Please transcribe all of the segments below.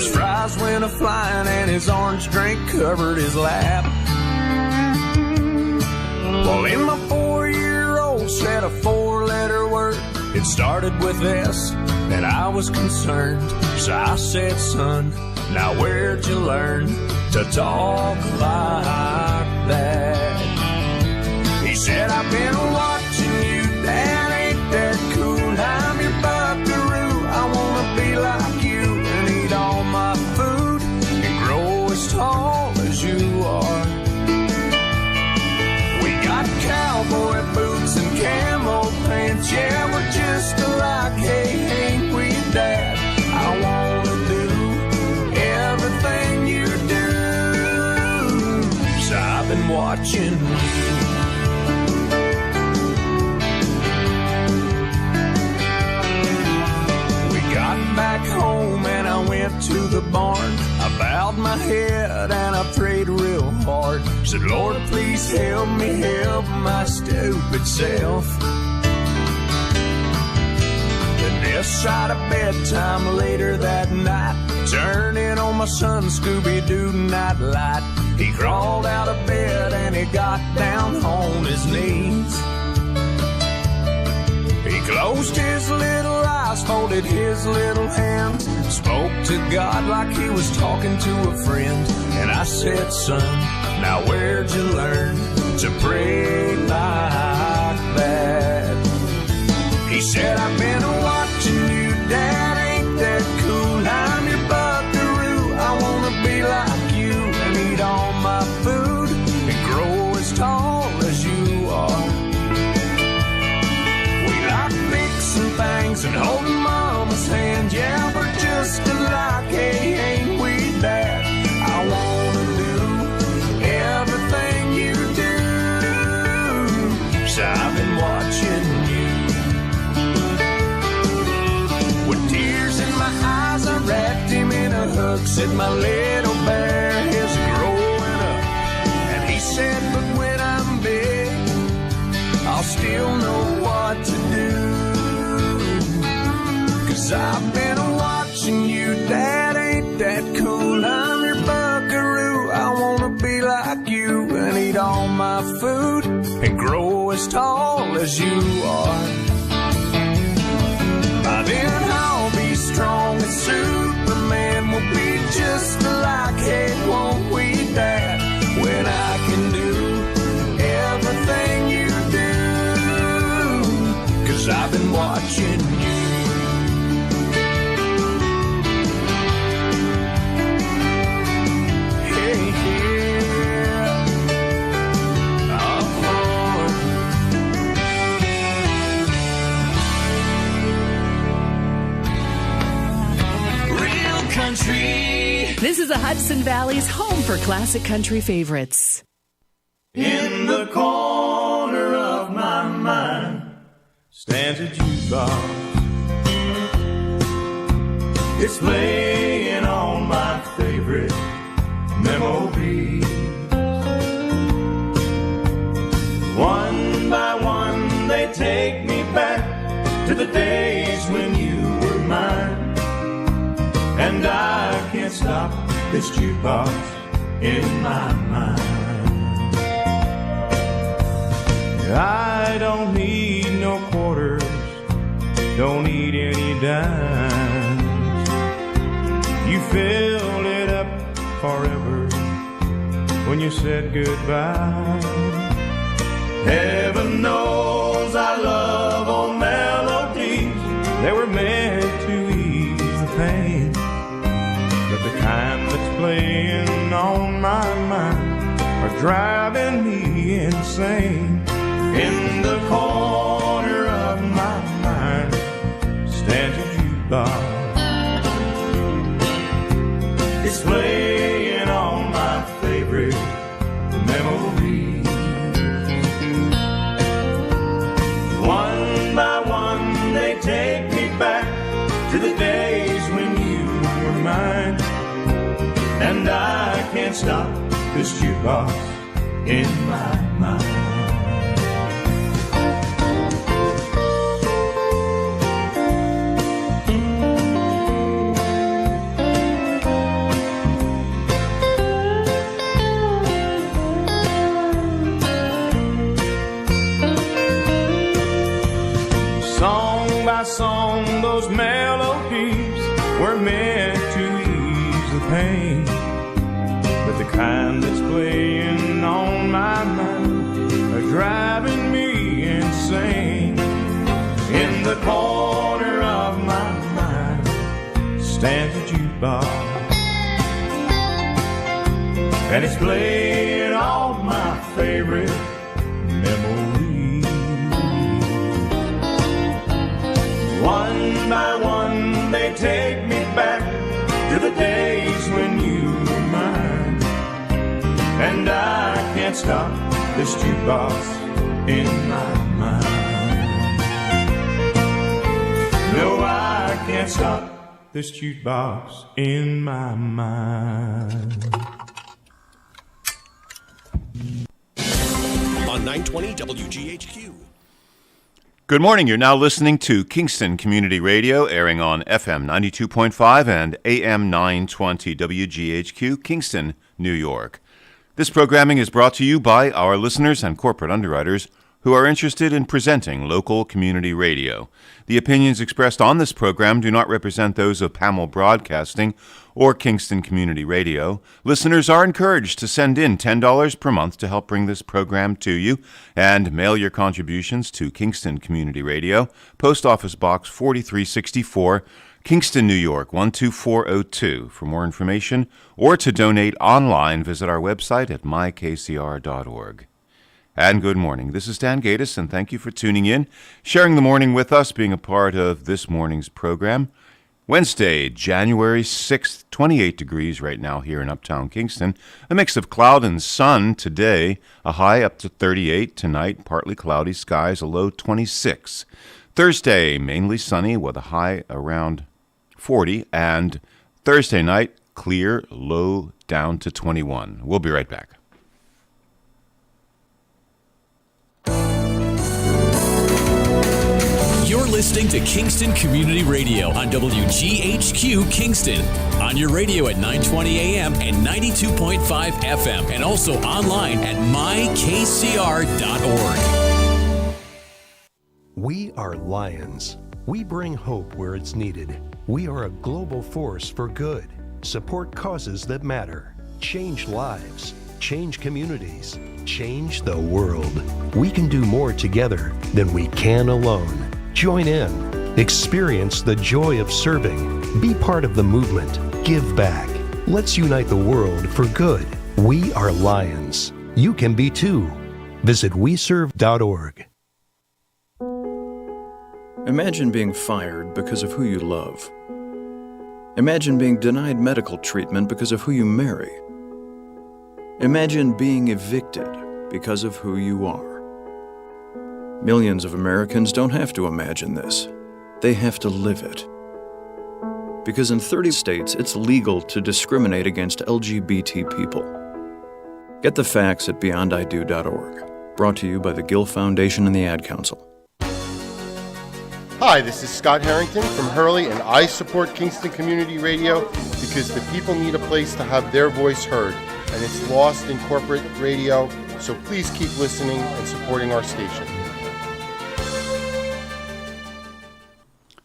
Fries went a-flying and his orange drink covered his lap. Well, in my 4-year-old said a 4-letter word. It started with S, and I was concerned. So I said, son, now where'd you learn to talk like that? He said, I've been watching you, Dad, ain't that cool? I'm your buckaroo, I wanna be like you and eat all my food and grow as tall as you are. We got cowboy boots and camo pants, yeah, we're just alike, hey, ain't we, Dad? I wanna do everything you do, so I've been watching you. Back home and I went to the barn. I bowed my head and I prayed real hard. Said, Lord, please help me help my stupid self. Then this side of bedtime later that night, turning on my son Scooby-Doo nightlight. He crawled out of bed and he got down on his knees. He closed his little eyes, folded his little hands, spoke to God like he was talking to a friend. And I said, son, now where'd you learn to pray like that? He said, I've been watching you, Dad, ain't that cool? I'm your buckaroo, I wanna be like you and eat all my food and grow as tall as you are. Things and holding mama's hand, yeah, we're just alike, hey, ain't we, Dad? I wanna do everything you do, so I've been watching you. With tears in my eyes, I wrapped him in a hug, said my little bear is growing up. And he said, but when I'm big, I'll still know what to do. Cause I've been watching you, Dad, ain't that cool? I'm your buckaroo, I wanna be like you and eat all my food and grow as tall as you are. By then I'll be strong as Superman, we'll be just alike, hey, won't we, Dad? When I can do everything you do, cause I've been watching you. This is the Hudson Valley's home for classic country favorites. In the corner of my mind stands a jukebox. It's playing all my favorite memories. One by one they take me back to the days when you were mine. And I can't stop this jukebox in my mind. I don't need no quarters, don't need any dimes. You filled it up forever when you said goodbye. Heaven knows I love old melodies. They were meant to ease the pain. The kind that's playing on my mind are driving me insane. In the corner of my mind stands a jukebox. It's playing all my favorite memories. One by one they take me back to the days when you were mine. And I can't stop this jukebox in my mind. jukebox, and it's playing all my favorite memories. One by one they take me back to the days when you were mine, and I can't stop this jukebox in my mind. No, I can't stop this jukebox in my mind. On 920 WGHQ. Good morning. You're now listening to Kingston Community Radio, airing on FM 92.5 and AM 920 WGHQ, Kingston, New York. This programming is brought to you by our listeners and corporate underwriters who are interested in presenting local community radio. The opinions expressed on this program do not represent those of Pamel Broadcasting or Kingston Community Radio. Listeners are encouraged to send in $10 per month to help bring this program to you and mail your contributions to Kingston Community Radio, Post Office Box 4364, Kingston, New York 12402. For more information or to donate online, visit our website at mykcr.org. And good morning. This is Dan Gatis, and thank you for tuning in, sharing the morning with us, being a part of this morning's program. Wednesday, January 6th, 28 degrees right now here in Uptown Kingston. A mix of cloud and sun today, a high up to 38 tonight, partly cloudy skies, a low 26. Thursday, mainly sunny with a high around 40, and Thursday night, clear, low down to 21. We'll be right back. You're listening to Kingston Community Radio on WGHQ Kingston. On your radio at 920 AM and 92.5 FM, and also online at mykcr.org. We are Lions. We bring hope where it's needed. We are a global force for good. Support causes that matter. Change lives. Change communities. Change the world. We can do more together than we can alone. Join in. Experience the joy of serving. Be part of the movement. Give back. Let's unite the world for good. We are Lions. You can be too. Visit weserve.org. Imagine being fired because of who you love. Imagine being denied medical treatment because of who you marry. Imagine being evicted because of who you are. Millions of Americans don't have to imagine this. They have to live it. Because in 30 states, it's legal to discriminate against LGBT people. Get the facts at beyondido.org. Brought to you by the Gill Foundation and the Ad Council. Hi, this is Scott Harrington from Hurley, and I support Kingston Community Radio because the people need a place to have their voice heard, and it's lost in corporate radio, so please keep listening and supporting our station.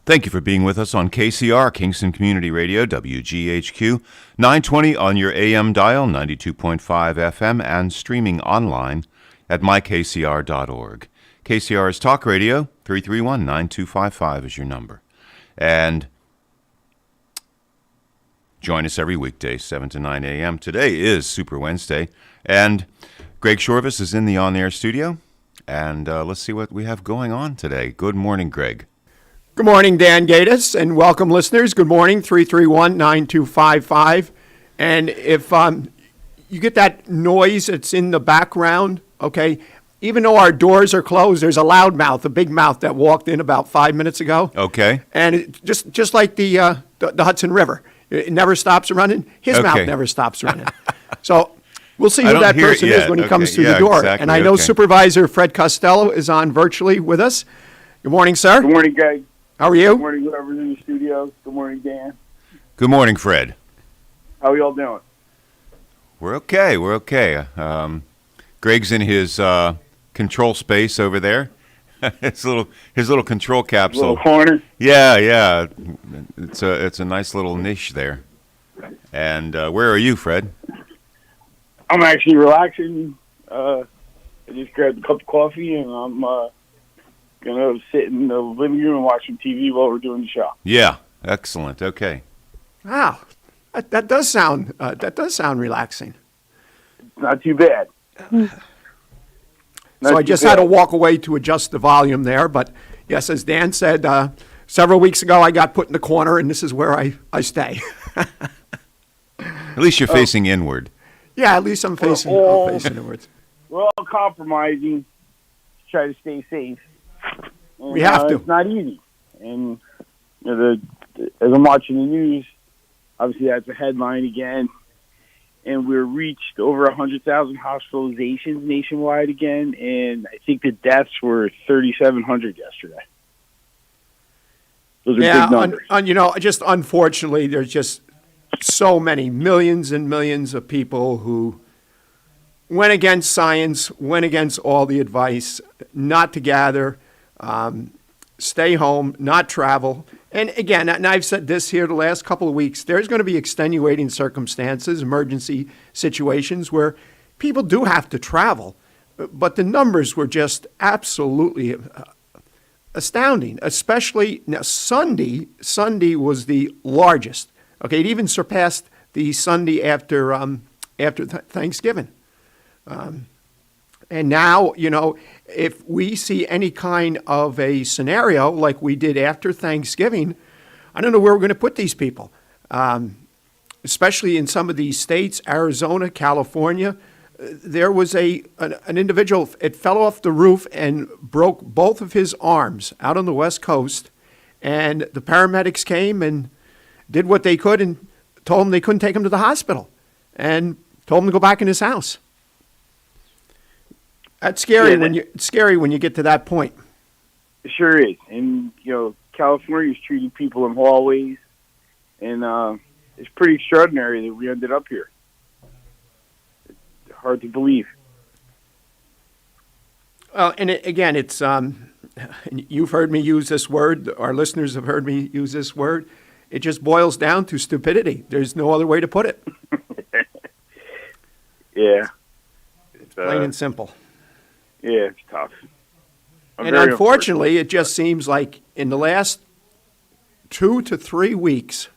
Thank you for being with us on KCR, Kingston Community Radio, WGHQ, 920 on your AM dial, 92.5 FM, and streaming online at mykcr.org. KCR's Talk Radio, 331-9255 is your number. And join us every weekday, 7 to 9 a.m. Today is Super Wednesday, and Greg Shorvis is in the on-air studio, and let's see what we have going on today. Good morning, Greg. Good morning, Dan Gatis, and welcome, listeners. Good morning, 331-9255. And if you get that noise that's in the background, okay, even though our doors are closed, there's a loudmouth, a big mouth that walked in about 5 minutes ago. Okay. And it, just like the Hudson River, it never stops running. His mouth never stops running. So we'll see who that person is when he comes through the door. Exactly. And I know Supervisor Fred Costello is on virtually with us. Good morning, sir. Good morning, Greg. How are you? Good morning, whoever's in the studio. Good morning, Dan. Good morning, Fred. How are y'all doing? We're okay. Greg's in his control space over there. his little control capsule. Little corner. Yeah. It's a nice little niche there. And where are you, Fred? I'm actually relaxing. I just grabbed a cup of coffee, and I'm going to sit in the living room and watch some TV while we're doing the show. Yeah, excellent. Okay. Wow. That does sound relaxing. Not too bad. So I just had to walk away to adjust the volume there. But yes, as Dan said, several weeks ago I got put in the corner, and this is where I stay. At least you're facing inward. Yeah, at least I'm facing inwards. We're all compromising to try to stay safe. And, we have to. It's not easy. And as I'm watching the news, obviously that's a headline again. And we're reached over 100,000 hospitalizations nationwide again. And I think the deaths were 3,700 yesterday. Those are big numbers. Just unfortunately, there's just so many, millions and millions of people who went against science, went against all the advice, not to gather, stay home, not travel. And again, and I've said this here the last couple of weeks, there's going to be extenuating circumstances, emergency situations where people do have to travel. But the numbers were just absolutely astounding, especially now Sunday was the largest. Okay, it even surpassed the Sunday after Thanksgiving. And now, if we see any kind of a scenario like we did after Thanksgiving, I don't know where we're going to put these people, especially in some of these states, Arizona, California. There was an individual, it fell off the roof and broke both of his arms out on the West Coast. And the paramedics came and did what they could and told him they couldn't take him to the hospital and told him to go back in his house. That's scary when you get to that point. It sure is. And, California's treating people in hallways. And it's pretty extraordinary that we ended up here. It's hard to believe. Well, and it's you've heard me use this word. Our listeners have heard me use this word. It just boils down to stupidity. There's no other way to put it. Yeah. It's plain and simple. Yeah, it's tough. And unfortunately, it just seems like in the last 2 to 3 weeks,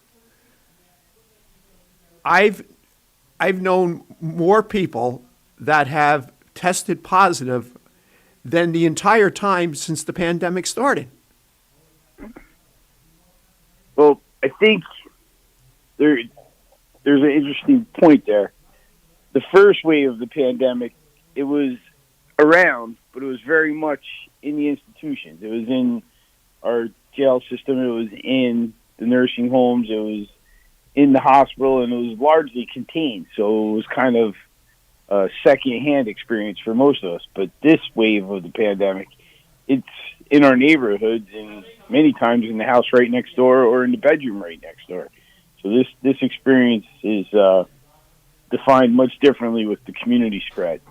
I've known more people that have tested positive than the entire time since the pandemic started. Well, I think there's an interesting point there. The first wave of the pandemic, it was around, but it was very much in the institutions. It was in our jail system. It was in the nursing homes. It was in the hospital, and it was largely contained. So it was kind of a second-hand experience for most of us. But this wave of the pandemic, it's in our neighborhoods and many times in the house right next door or in the bedroom right next door. So this experience is defined much differently with the community spread.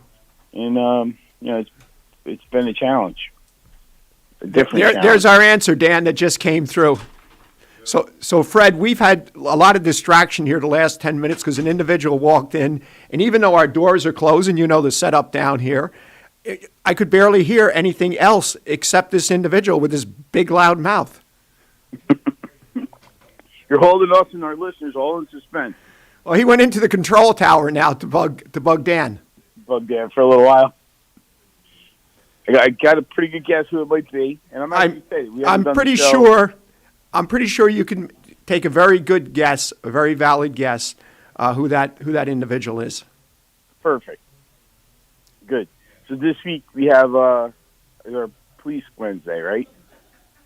And, it's been a challenge. There's our answer, Dan, that just came through. So Fred, we've had a lot of distraction here the last 10 minutes because an individual walked in, and even though our doors are closed and the setup down here, I could barely hear anything else except this individual with his big, loud mouth. You're holding us and our listeners all in suspense. Well, he went into the control tower now to bug Dan. Bug Dan for a little while. I got a pretty good guess who it might be, and I'm pretty sure you can take a very good guess, a very valid guess, who that individual is. Perfect. Good. So this week we have our Police Wednesday, right?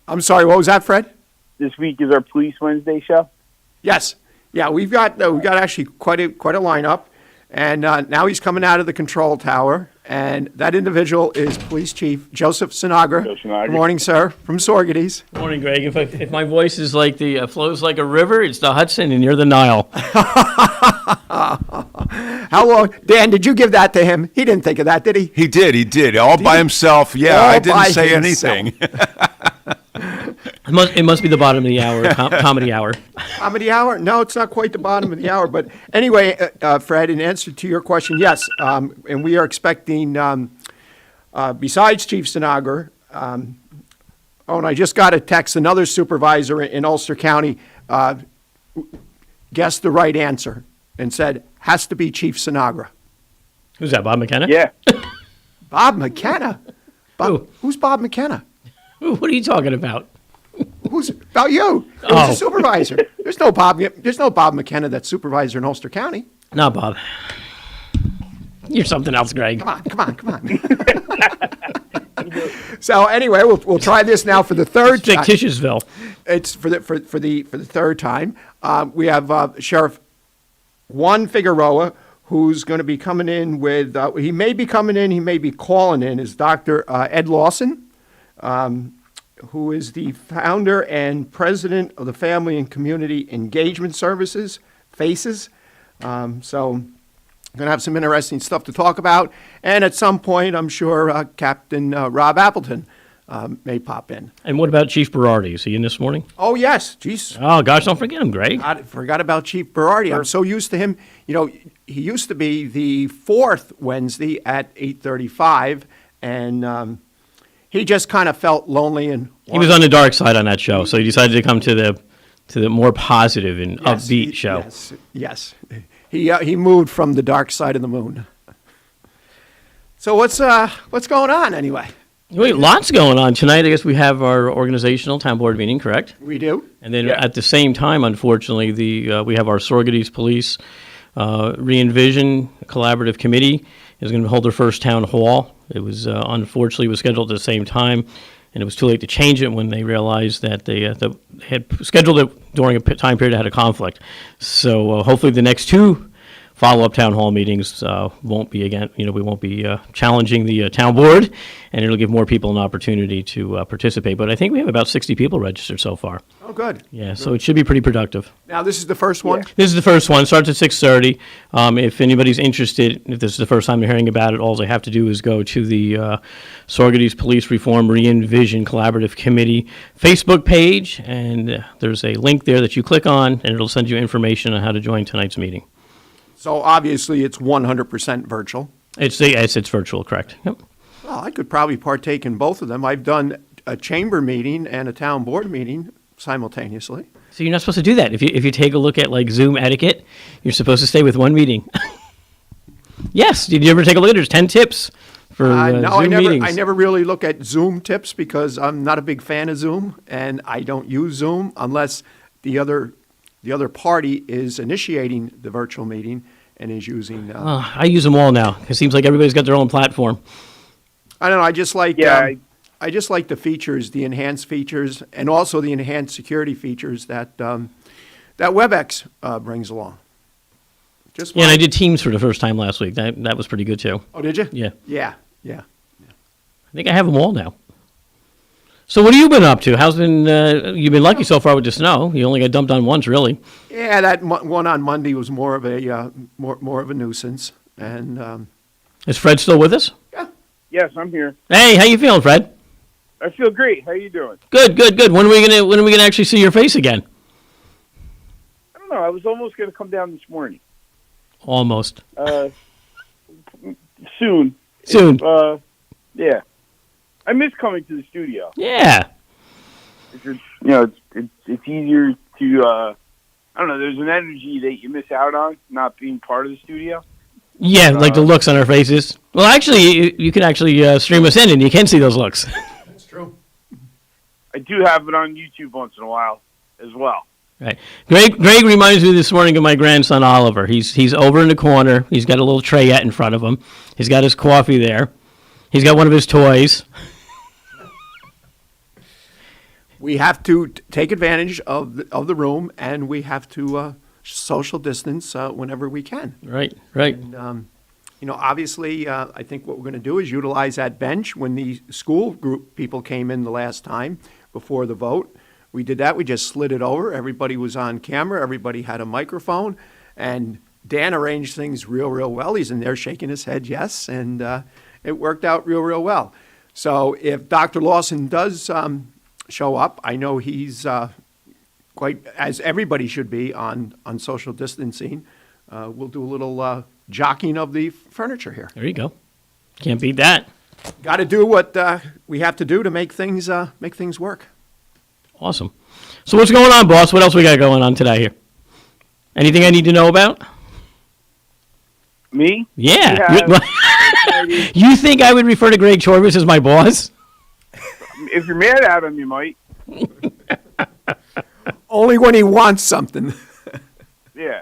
I'm sorry, what was that, Fred? This week is our Police Wednesday show? Yes. Yeah, we've got actually quite a lineup, and now he's coming out of the control tower, and that individual is Police Chief Joseph Sinagra. Good morning, sir, from Sorgeties. Good morning, Greg. If my voice is like flows like a river, it's the Hudson, and you're the Nile. How long, Dan? Did you give that to him? He didn't think of that, did he? He did, all by himself. Yeah, I didn't say anything. It must be the bottom of the hour, comedy hour. Comedy hour? No, it's not quite the bottom of the hour. But anyway, Fred, in answer to your question, yes, and we are expecting, besides Chief Sinagra, and I just got a text, another supervisor in Ulster County, guessed the right answer and said, has to be Chief Sinagra. Who's that, Bob McKenna? Yeah. Bob McKenna? Who? Who's Bob McKenna? What are you talking about? Who's about you? It was a supervisor. There's no Bob McKenna that's supervisor in Ulster County. No, Bob. You're something else, Greg. Come on. So anyway, we'll try this now for the third time. Fictitiousville. It's for the third time. We have Sheriff Juan Figueroa, who's going to be coming in with. He may be coming in. He may be calling in. Is Dr. Ed Lawson, who is the founder and president of the Family and Community Engagement Services, FACES. So. Going to have some interesting stuff to talk about. And at some point, I'm sure Captain Rob Appleton may pop in. And what about Chief Berardi? Is he in this morning? Oh, yes. Jeez. Oh, gosh, don't forget him, Greg. I forgot about Chief Berardi. I'm so used to him. You know, he used to be the fourth Wednesday at 8:35, and he just kind of felt lonely. And he was on the dark side on that show, so he decided to come to the more positive and upbeat show. Yes. He moved from the dark side of the moon. So what's going on anyway? Wait, lots going on tonight. I guess we have our organizational town board meeting, correct? We do. And then at the same time, unfortunately, we have our Sorgates Police Re-Envision Collaborative Committee is going to hold their first town hall. It was unfortunately was scheduled at the same time, and it was too late to change it when they realized that they had scheduled it during a time period that had a conflict. So hopefully the next two follow-up town hall meetings won't be again. We won't be challenging the town board, and it'll give more people an opportunity to participate. But I think we have about 60 people registered so far. Oh, good. Yeah, so it should be pretty productive. Now this is the first one. This is the first one. Starts at 6:30. If anybody's interested, if this is the first time they're hearing about it, all they have to do is go to the Sorgates Police Reform Re-Envision Collaborative Committee Facebook page, and there's a link there that you click on, and it'll send you information on how to join tonight's meeting. So obviously it's 100% virtual. It's virtual, correct? Yep. Well, I could probably partake in both of them. I've done a chamber meeting and a town board meeting simultaneously. So you're not supposed to do that. If you take a look at like Zoom etiquette, you're supposed to stay with one meeting. Yes. Did you ever take a look at it? There's 10 tips for no, Zoom meetings. I never really look at Zoom tips because I'm not a big fan of Zoom, and I don't use Zoom unless the other party is initiating the virtual meeting and is using. I use them all now. It seems like everybody's got their own platform. I don't know. I just like. I just like the features, the enhanced features, and also the enhanced security features that WebEx brings along. And I did Teams for the first time last week. That was pretty good too. Oh, did you? Yeah. Yeah. I think I have them all now. So what have you been up to? How's been? You've been lucky so far with the snow. You only got dumped on once, really. Yeah, that one on Monday was more of a more of a nuisance. And is Fred still with us? Yeah. Yes, I'm here. Hey, how you feeling, Fred? I feel great. How you doing? Good. When are we gonna actually see your face again? I don't know. I was almost going to come down this morning. Almost. Soon. Yeah. I miss coming to the studio. Yeah. It's easier to, I don't know, there's an energy that you miss out on not being part of the studio. Yeah, like the looks on our faces. Well, actually, you can actually stream us in and you can see those looks. That's true. I do have it on YouTube once in a while as well. Right. Greg reminds me this morning of my grandson, Oliver. He's over in the corner. He's got a little trayette in front of him. He's got his coffee there. He's got one of his toys. We have to take advantage of the room, and we have to social distance whenever we can. Right. And, obviously, I think what we're going to do is utilize that bench. When the school group people came in the last time before the vote, we did that. We just slid it over. Everybody was on camera. Everybody had a microphone. And Dan arranged things real well. He's in there shaking his head, yes, and it worked out real well. So if Dr. Lawson does show up, I know he's quite, as everybody should be, on social distancing. We'll do a little jockeying of the furniture here. There you go. Can't beat that. Got to do what we have to do to make things work. Awesome. So what's going on, boss? What else we got going on today here? Anything I need to know about? Me? Yeah. You think I would refer to Greg Chorbis as my boss? If you're mad at him, you might. Only when he wants something. Yeah.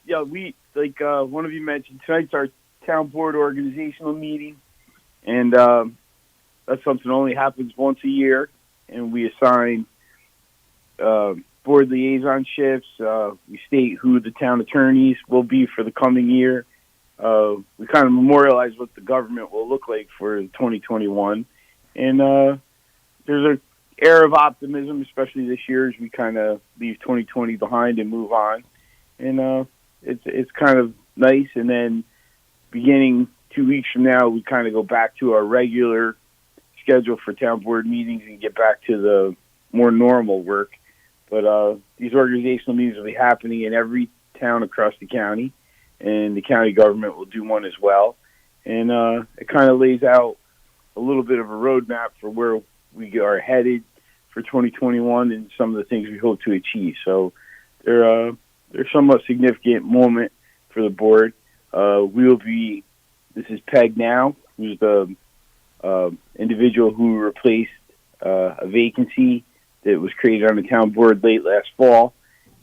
Yeah, we, like one of you mentioned, tonight's our town board organizational meeting. And that's something that only happens once a year. And we assign board liaison shifts. We state who the town attorneys will be for the coming year. We kind of memorialize what the government will look like for 2021. And there's an air of optimism, especially this year, as we kind of leave 2020 behind and move on. And it's kind of nice. And then beginning 2 weeks from now, we kind of go back to our regular schedule for town board meetings and get back to the more normal work. But these organizational meetings will be happening in every town across the county, and the county government will do one as well. And it kind of lays out a little bit of a roadmap for where we are headed for 2021 and some of the things we hope to achieve. So they're somewhat significant moment for the board. This is Peg now, who's the individual who replaced a vacancy that was created on the town board late last fall.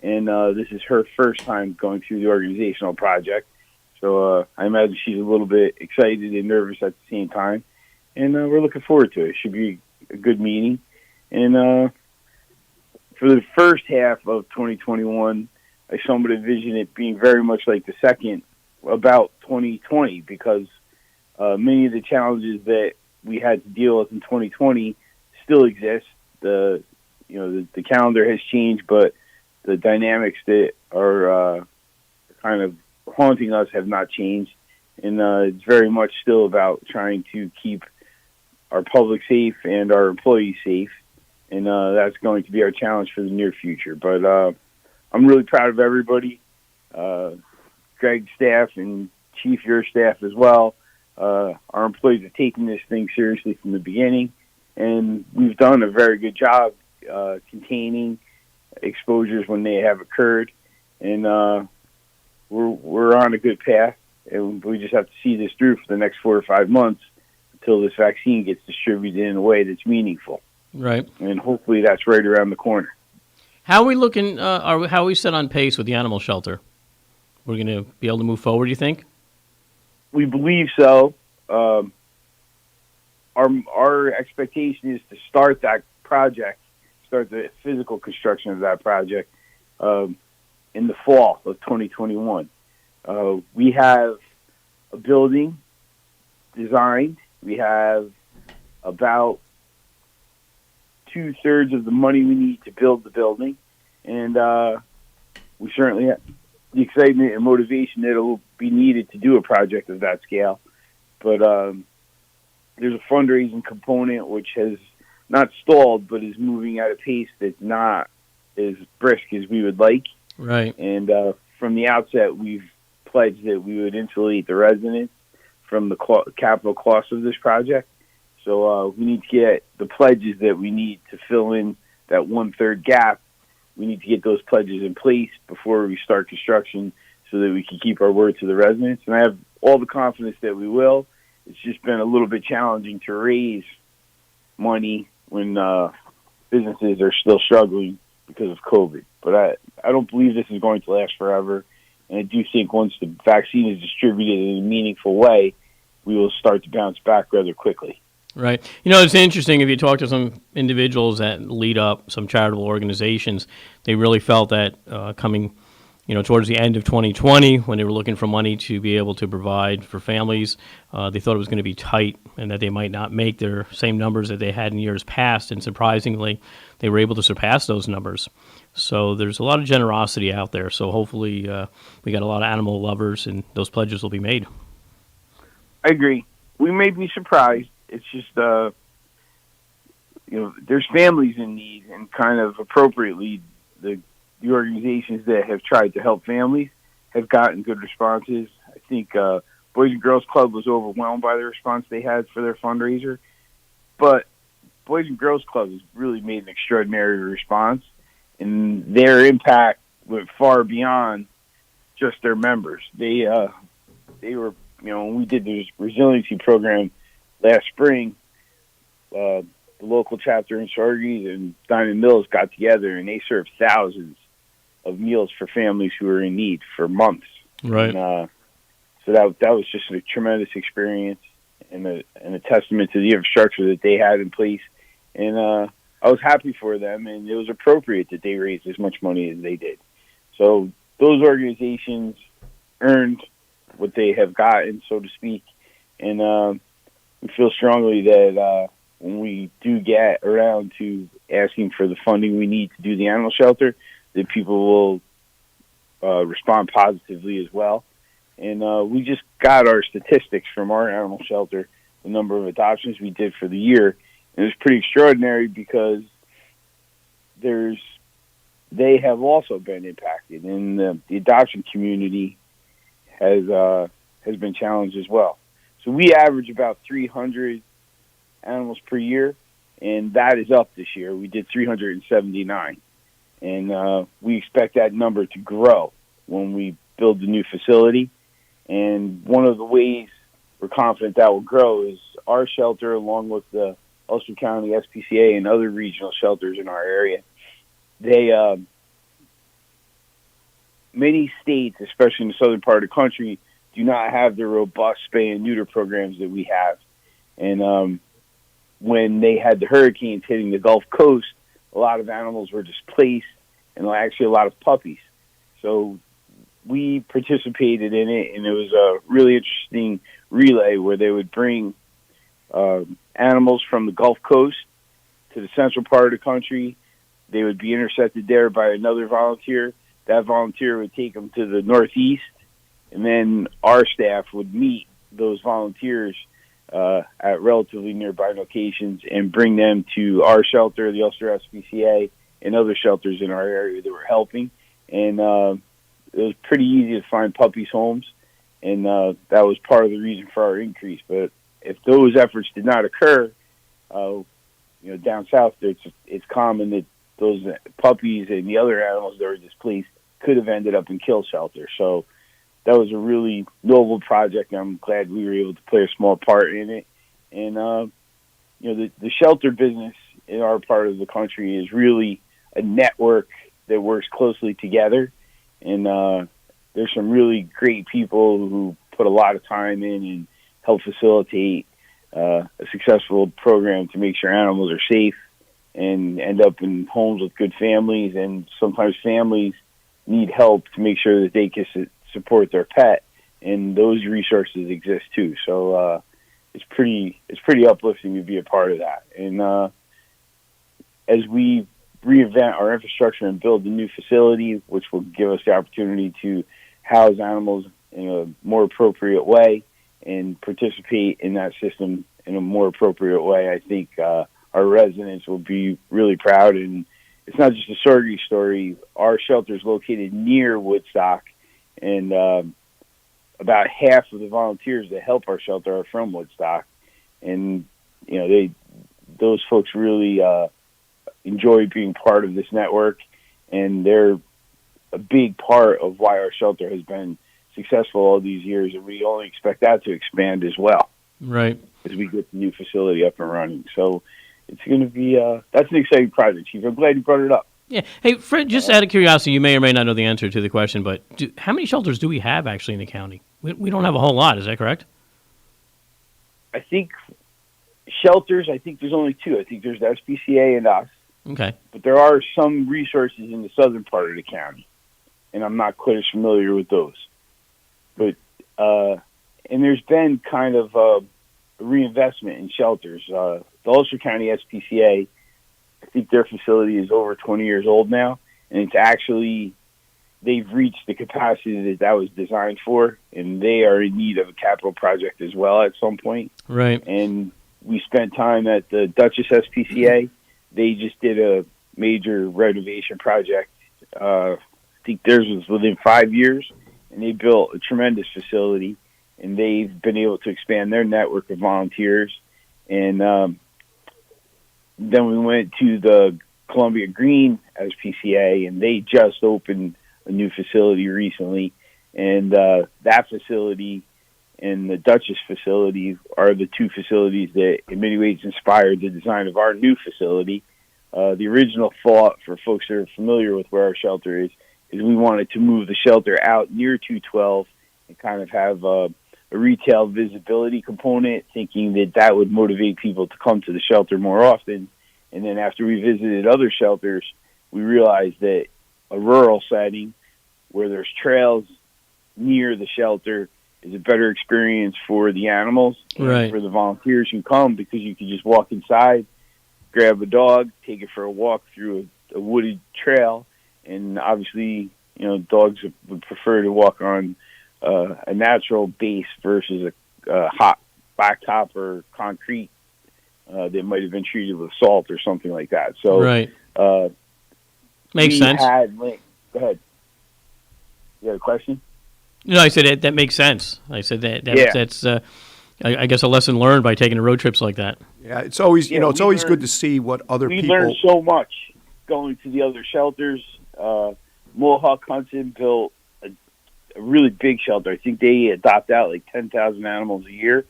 And this is her first time going through the organizational project. So I imagine she's a little bit excited and nervous at the same time. And we're looking forward to it. It should be a good meeting. And for the first half of 2021, I somewhat envision it being very much like the second about 2020, because many of the challenges that we had to deal with in 2020 still exist. The calendar has changed, but the dynamics that are kind of haunting us have not changed. And it's very much still about trying to keep our public safe and our employees safe. And that's going to be our challenge for the near future. But I'm really proud of everybody, Greg's staff and Chief, your staff as well. Our employees are taking this thing seriously from the beginning, and we've done a very good job containing exposures when they have occurred. And we're on a good path, and we just have to see this through for the next 4 or 5 months until this vaccine gets distributed in a way that's meaningful. Right. And hopefully that's right around the corner. How are we looking? How are we set on pace with the animal shelter? We're going to be able to move forward, you think? We believe so. Our expectation is to start that project, start the physical construction of that project in the fall of 2021. We have a building designed. We have about 2/3 of the money we need to build the building, and we certainly have the excitement and motivation that will be needed to do a project of that scale. But there's a fundraising component which has not stalled, but is moving at a pace that's not as brisk as we would like. Right. And from the outset, we've pledged that we would insulate the residents from the capital cost of this project. So we need to get the pledges that we need to fill in that 1/3 gap. We need to get those pledges in place before we start construction so that we can keep our word to the residents. And I have all the confidence that we will. It's just been a little bit challenging to raise money when businesses are still struggling because of COVID. But I don't believe this is going to last forever. And I do think once the vaccine is distributed in a meaningful way, we will start to bounce back rather quickly. Right. You know, it's interesting if you talk to some individuals that lead up some charitable organizations, they really felt that coming, towards the end of 2020, when they were looking for money to be able to provide for families, they thought it was going to be tight and that they might not make their same numbers that they had in years past. And surprisingly, they were able to surpass those numbers. So there's a lot of generosity out there. So hopefully we got a lot of animal lovers and those pledges will be made. I agree. We may be surprised. It's just, there's families in need, and kind of appropriately, the organizations that have tried to help families have gotten good responses. I think Boys and Girls Club was overwhelmed by the response they had for their fundraiser, but Boys and Girls Club has really made an extraordinary response, and their impact went far beyond just their members. They were, when we did the resiliency program last spring, the local chapter in Sargis and Diamond Mills got together and they served thousands of meals for families who were in need for months. Right. And, so that was just a tremendous experience and a testament to the infrastructure that they had in place. And I was happy for them, and it was appropriate that they raised as much money as they did. So those organizations earned what they have gotten, so to speak. And we feel strongly that when we do get around to asking for the funding we need to do the animal shelter, that people will respond positively as well. And we just got our statistics from our animal shelter, the number of adoptions we did for the year. And it was pretty extraordinary because they have also been impacted, and the adoption community has been challenged as well. So we average about 300 animals per year, and that is up this year. We did 379, and we expect that number to grow when we build the new facility. And one of the ways we're confident that will grow is our shelter, along with the Ulster County SPCA and other regional shelters in our area. Many states, especially in the southern part of the country, do not have the robust spay and neuter programs that we have. And when they had the hurricanes hitting the Gulf Coast, a lot of animals were displaced, and actually a lot of puppies. So we participated in it, and it was a really interesting relay where they would bring animals from the Gulf Coast to the central part of the country. They would be intercepted there by another volunteer. That volunteer would take them to the Northeast, and then our staff would meet those volunteers at relatively nearby locations and bring them to our shelter, the Ulster SPCA, and other shelters in our area that were helping. And it was pretty easy to find puppies' homes, and that was part of the reason for our increase. But if those efforts did not occur, down south, it's common that those puppies and the other animals that were displaced could have ended up in kill shelters. So that was a really noble project. I'm glad we were able to play a small part in it. And, the shelter business in our part of the country is really a network that works closely together. And there's some really great people who put a lot of time in and help facilitate a successful program to make sure animals are safe and end up in homes with good families. And sometimes families need help to make sure that they can support their pet, and those resources exist too. So it's pretty uplifting to be a part of that. And as we reinvent our infrastructure and build a new facility, which will give us the opportunity to house animals in a more appropriate way and participate in that system in a more appropriate way, I think our residents will be really proud. And it's not just a Sorgy story. Our shelter is located near Woodstock, and about half of the volunteers that help our shelter are from Woodstock. And those folks really enjoy being part of this network, and they're a big part of why our shelter has been successful all these years, and we only expect that to expand as well. Right. As we get the new facility up and running. So it's going to be, that's an exciting project, Chief. I'm glad you brought it up. Yeah. Hey, Fred, just out of curiosity, you may or may not know the answer to the question, but how many shelters do we have actually in the county? We don't have a whole lot, is that correct? I think shelters, there's only two. I think there's the SPCA and us. Okay. But there are some resources in the southern part of the county, and I'm not quite as familiar with those. But, and there's been kind of a reinvestment in shelters. The Ulster County SPCA, I think their facility is over 20 years old now, and it's actually, they've reached the capacity that was designed for, and they are in need of a capital project as well at some point. Right. And we spent time at the Dutchess SPCA. They just did a major renovation project. I think theirs was within 5 years, and they built a tremendous facility, and they've been able to expand their network of volunteers. And then we went to the Columbia Green SPCA, and they just opened a new facility recently, and that facility and the Dutchess facility are the two facilities that in many ways inspired the design of our new facility. The original thought, for folks that are familiar with where our shelter is we wanted to move the shelter out near 212 and kind of have a retail visibility component, thinking that that would motivate people to come to the shelter more often. And then after we visited other shelters, we realized that a rural setting where there's trails near the shelter is a better experience for the animals and for the volunteers who come, because you can just walk inside, grab a dog, take it for a walk through a wooded trail. And obviously, dogs would prefer to walk on a natural base versus a hot blacktop or concrete that might have been treated with salt or something like that. So, makes sense. Go ahead. You had a question? No, I said that makes sense. I said that's I guess a lesson learned by taking road trips like that. Yeah, it's always it's always good to see what other people. We learned so much going to the other shelters. Mohawk Hunting built a really big shelter. I think they adopt out like 10,000 animals a year,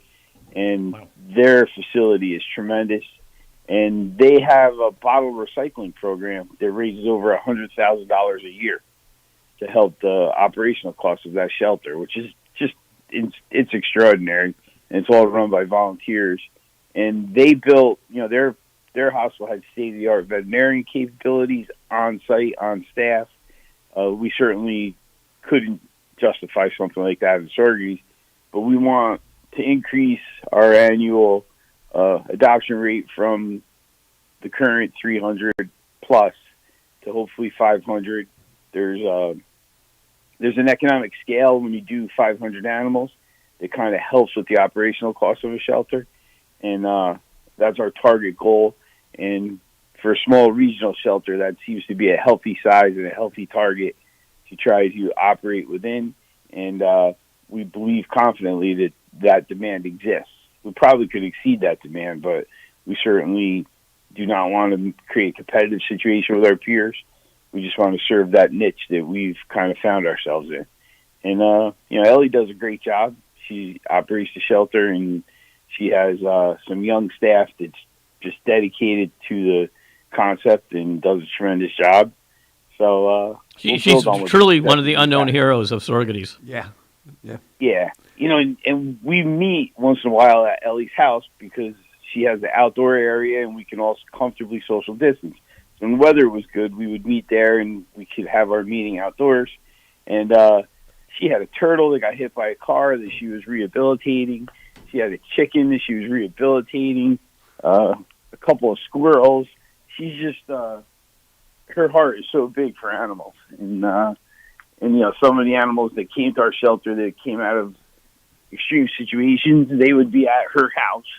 and their facility is tremendous. And they have a bottle recycling program that raises over $100,000 a year to help the operational costs of that shelter, which is just it's extraordinary. And it's all run by volunteers. And they built, their hospital had state-of-the-art veterinarian capabilities on site, on staff. We certainly couldn't justify something like that in Sorges, but we want to increase our annual adoption rate from the current 300 plus to hopefully 500. There's an economic scale when you do 500 animals that kind of helps with the operational cost of a shelter, and that's our target goal. And for a small regional shelter, that seems to be a healthy size and a healthy target to try to operate within. And we believe confidently that demand exists. We probably could exceed that demand, but we certainly do not want to create a competitive situation with our peers. We just want to serve that niche that we've kind of found ourselves in. And, Ellie does a great job. She operates the shelter, and she has some young staff that's just dedicated to the concept and does a tremendous job. So she's truly one of the unknown heroes of Sorgetes. Yeah. And we meet once in a while at Ellie's house because she has the outdoor area, and we can also comfortably social distance. So when the weather was good, we would meet there, and we could have our meeting outdoors. And she had a turtle that got hit by a car that she was rehabilitating. She had a chicken that she was rehabilitating. A couple of squirrels. She's just her heart is so big for animals, and some of the animals that came to our shelter that came out of extreme situations, they would be at her house,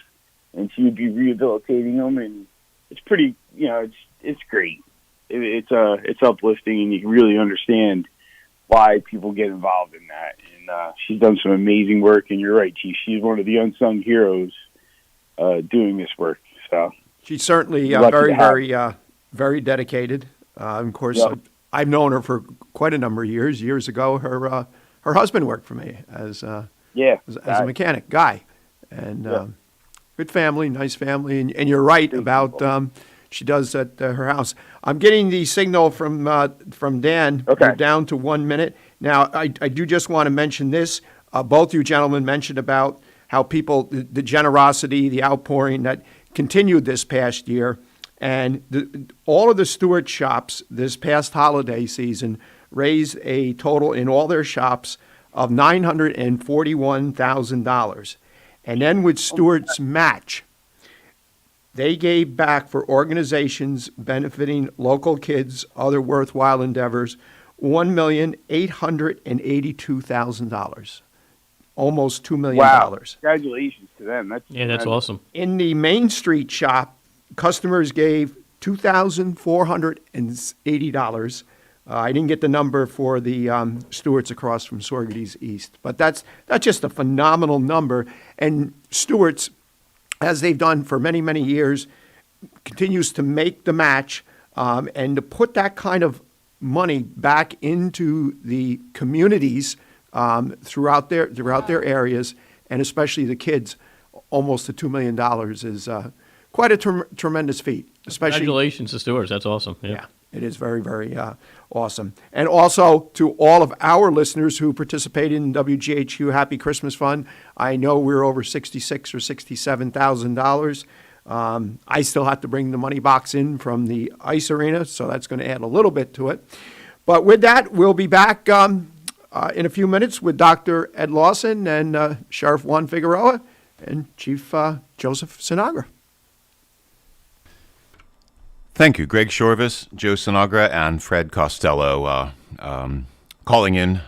and she would be rehabilitating them, and it's pretty, it's great. It's uplifting, and you can really understand why people get involved in that. And she's done some amazing work, and you're right, Chief. She's one of the unsung heroes doing this work. So she's certainly very dedicated. Of course, I've known her for quite a number of years. Years ago, her husband worked for me as a mechanic, Guy, and good family, nice family. And you're right about she does at her house. I'm getting the signal from Dan. Okay. We're down to 1 minute. Now, I do just want to mention this. Both you gentlemen mentioned about how people, the generosity, the outpouring that continued this past year. And all of the Stewart shops this past holiday season raised a total in all their shops of $941,000. And then with Stewart's match, they gave back for organizations benefiting local kids, other worthwhile endeavors, $1,882,000. Almost $2 million. Wow. Congratulations to them. That's awesome. In the Main Street shop, customers gave $2,480. I didn't get the number for the Stewart's across from Sorgetes East, but that's just a phenomenal number. And Stewart's, as they've done for many, many years, continues to make the match and to put that kind of money back into the communities throughout their areas, and especially the kids. Almost to $2 million is quite a tremendous feat. Especially, congratulations to Stewards. That's awesome. Yeah, it is very, very awesome. And also to all of our listeners who participated in WGHQ Happy Christmas Fund. I know we're over $66,000 or $67,000. I still have to bring the money box in from the ice arena, so that's going to add a little bit to it. But with that, we'll be back in a few minutes with Dr. Ed Lawson and Sheriff Juan Figueroa and Chief Joseph Sinagra. Thank you, Greg Shorvis, Joe Sinagra, and Fred Costello calling in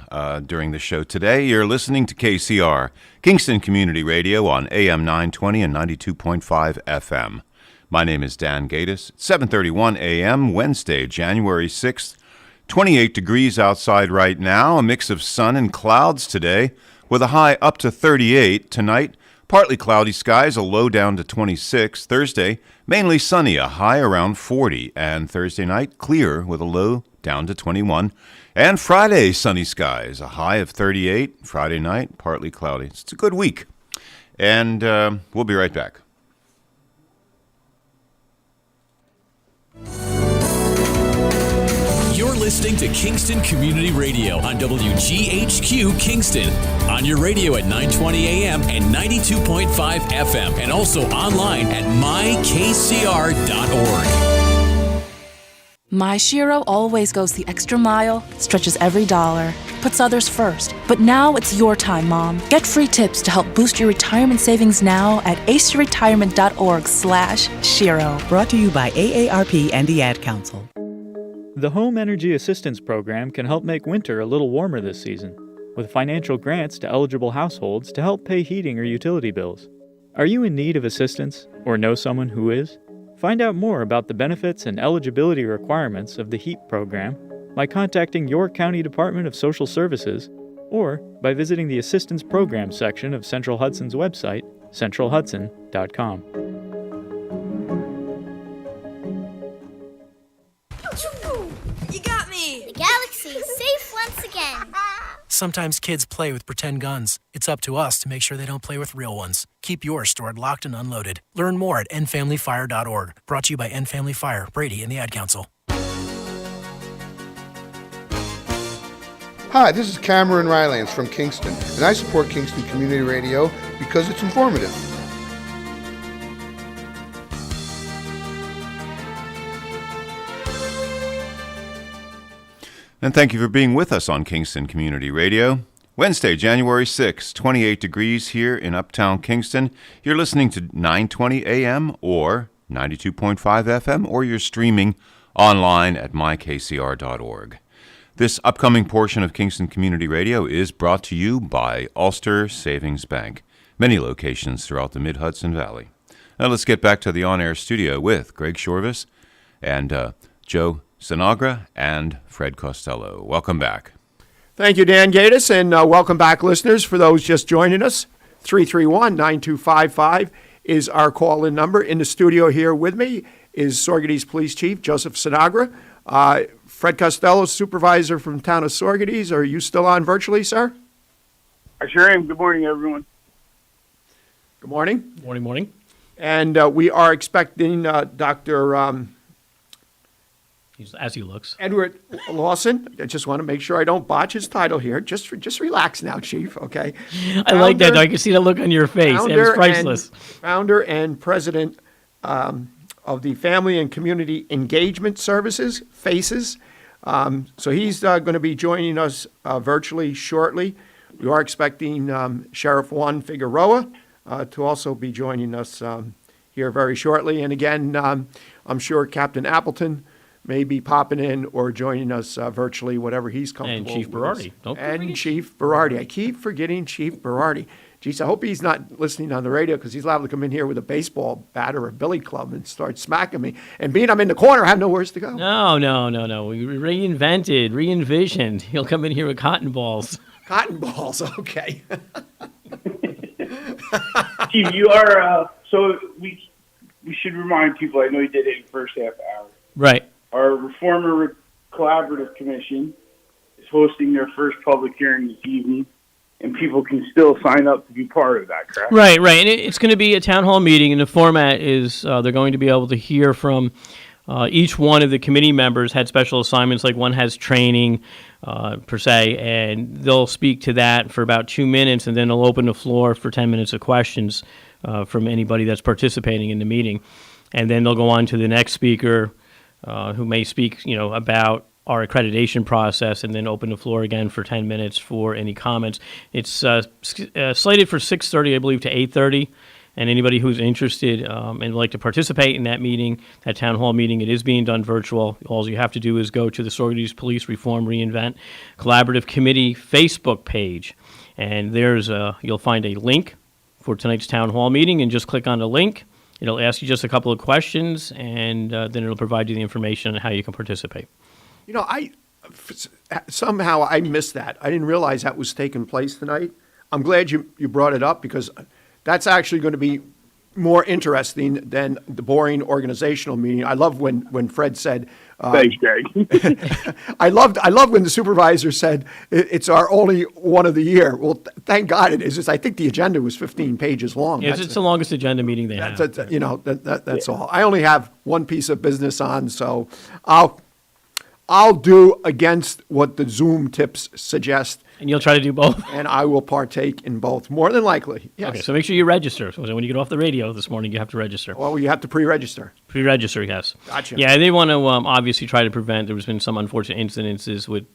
during the show today. You're listening to KCR, Kingston Community Radio on AM 920 and 92.5 FM. My name is Dan Gatis. It's 7:31 a.m., Wednesday, January 6th. 28 degrees outside right now, a mix of sun and clouds today, with a high up to 38 tonight. Partly cloudy skies, a low down to 26. Thursday, mainly sunny, a high around 40. And Thursday night, clear with a low down to 21. And Friday, sunny skies, a high of 38. Friday night, partly cloudy. It's a good week. And we'll be right back. You're listening to Kingston Community Radio on WGHQ Kingston. On your radio at 920 AM and 92.5 FM. And also online at mykcr.org. My Shiro always goes the extra mile, stretches every dollar, puts others first. But now it's your time, Mom. Get free tips to help boost your retirement savings now at aceyourretirement.org/Shiro. Brought to you by AARP and the Ad Council. The Home Energy Assistance Program can help make winter a little warmer this season, with financial grants to eligible households to help pay heating or utility bills. Are you in need of assistance or know someone who is? Find out more about the benefits and eligibility requirements of the HEAP program by contacting your County Department of Social Services or by visiting the Assistance Program section of Central Hudson's website, centralhudson.com. You got me! The galaxy is safe once again. Sometimes kids play with pretend guns. It's up to us to make sure they don't play with real ones. Keep yours stored locked and unloaded. Learn more at endfamilyfire.org. Brought to you by End Family Fire, Brady, and the Ad Council. Hi, this is Cameron Rylance from Kingston, and I support Kingston Community Radio because it's informative. And thank you for being with us on Kingston Community Radio. Wednesday, January 6th, 28 degrees here in Uptown Kingston. You're listening to 920 AM or 92.5 FM, or you're streaming online at mykcr.org. This upcoming portion of Kingston Community Radio is brought to you by Ulster Savings Bank, many locations throughout the Mid-Hudson Valley. Now let's get back to the on-air studio with Greg Shorvis and Joe Sinagra and Fred Costello. Welcome back. Thank you, Dan Gatis, and welcome back, listeners. For those just joining us, 331-9255 is our call-in number. In the studio here with me is Sorgady's Police Chief, Joseph Sinagra. Fred Costello, supervisor from the town of Sorgades. Are you still on virtually, sir? I sure am. Good morning, everyone. Good morning. Morning. And we are expecting Dr. As he looks. Edward Lawson. I just want to make sure I don't botch his title here. Just relax now, Chief, okay? I like that. I can see the look on your face. It's priceless. Founder and president of the Family and Community Engagement Services, FACES. So he's going to be joining us virtually shortly. We are expecting Sheriff Juan Figueroa to also be joining us here very shortly. And again, I'm sure Captain Appleton may be popping in or joining us virtually, whatever he's comfortable with. And Chief Berardi. And Chief Berardi. I keep forgetting Chief Berardi. Geez, I hope he's not listening on the radio, because he's liable to come in here with a baseball bat or a billy club and start smacking me. And being I'm in the corner, I have nowhere to go. No. We re-envisioned. He'll come in here with cotton balls. Cotton balls, okay. Chief, you are, so we should remind people, I know you did it in the first half hour. Right. Our former Collaborative Commission is hosting their first public hearing this evening, and people can still sign up to be part of that, correct? Right. And it's going to be a town hall meeting, and the format is they're going to be able to hear from each one of the committee members had special assignments, like one has training, per se, and they'll speak to that for about 2 minutes, and then they'll open the floor for 10 minutes of questions from anybody that's participating in the meeting. And then they'll go on to the next speaker who may speak, about our accreditation process, and then open the floor again for 10 minutes for any comments. It's slated for 6:30, I believe, to 8:30. And anybody who's interested and would like to participate in that meeting, that town hall meeting, it is being done virtual. All you have to do is go to the Saugerties Police Reform Reinvent Collaborative Committee Facebook page. And you'll find a link for tonight's town hall meeting, and just click on the link. It'll ask you just a couple of questions, and then it'll provide you the information on how you can participate. Somehow I missed that. I didn't realize that was taking place tonight. I'm glad you brought it up, because that's actually going to be more interesting than the boring organizational meeting. I love when Fred said, thanks, Greg. I love when the supervisor said it's our only one of the year. Well, thank God it is. I think the agenda was 15 pages long. Yes, it's the longest agenda meeting they have. That's all. I only have one piece of business on, so I'll do against what the Zoom tips suggest. And you'll try to do both? And I will partake in both, more than likely, yes. Okay, so make sure you register. So when you get off the radio this morning, you have to register. Well, you have to pre-register. Pre-register, yes. Gotcha. Yeah, they want to obviously try to prevent, there's been some unfortunate incidences with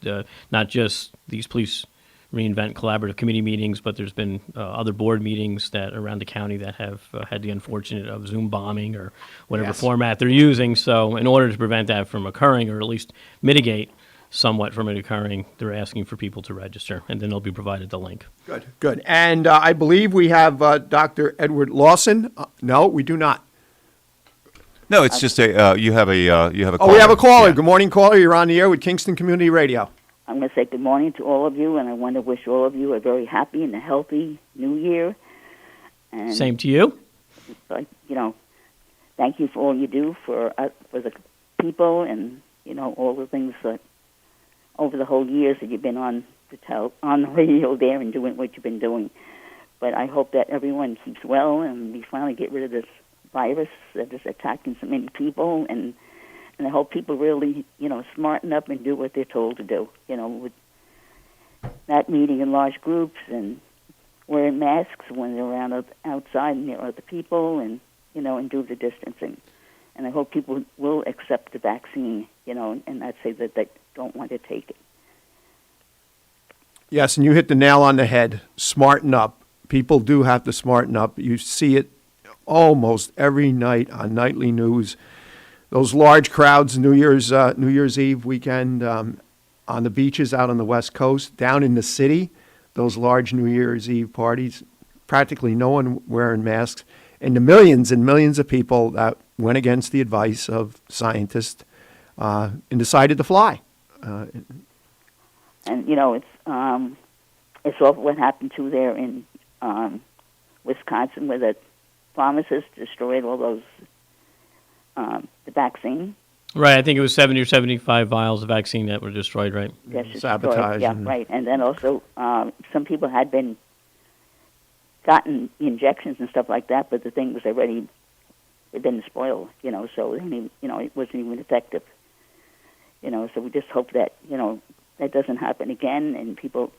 not just these police reinvent collaborative committee meetings, but there's been other board meetings that around the county that have had the unfortunate of Zoom bombing or whatever format they're using. So in order to prevent that from occurring, or at least mitigate somewhat from it occurring, they're asking for people to register, and then they'll be provided the link. Good. And I believe we have Dr. Edward Lawson. No, we do not. No, it's just you have a caller. Oh, we have a caller. Yeah. Good morning, caller. You're on the air with Kingston Community Radio. I'm going to say good morning to all of you, and I want to wish all of you a very happy and a healthy New Year. And same to you. Thank you for all you do for the people, and all the things that over the whole years that you've been on the radio there and doing what you've been doing. But I hope that everyone keeps well, and we finally get rid of this virus that is attacking so many people, and I hope people really, smarten up and do what they're told to do, with not meeting in large groups and wearing masks when they're around outside near other people, and, and do the distancing. And I hope people will accept the vaccine, and not say that they don't want to take it. Yes, and you hit the nail on the head. Smarten up. People do have to smarten up. You see it almost every night on nightly news. Those large crowds, New Year's Eve weekend, on the beaches out on the West Coast, down in the city, those large New Year's Eve parties, practically no one wearing masks, and the millions and millions of people that went against the advice of scientists and decided to fly. And it's awful what happened too there in Wisconsin, where the pharmacists destroyed all those the vaccine. Right, I think it was 70 or 75 vials of vaccine that were destroyed, right? Yes, sabotaged. Yeah, right. And then also some people had gotten injections and stuff like that, but the thing was it'd been spoiled, so it wasn't even effective. So we just hope that, that doesn't happen again, and people,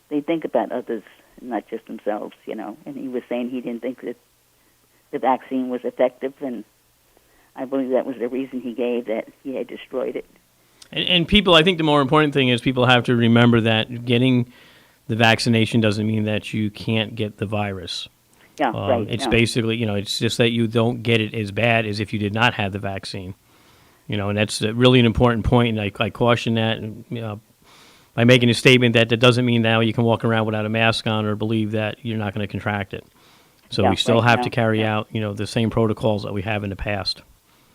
they think about others, not just themselves, And he was saying he didn't think that the vaccine was effective, and I believe that was the reason he gave, that he had destroyed it. And people, I think the more important thing is people have to remember that getting the vaccination doesn't mean that you can't get the virus. Yeah, right. It's basically, it's just that you don't get it as bad as if you did not have the vaccine. And that's really an important point, and I caution that. And, by making a statement that doesn't mean now you can walk around without a mask on or believe that you're not going to contract it. So we still have to carry out, the same protocols that we have in the past.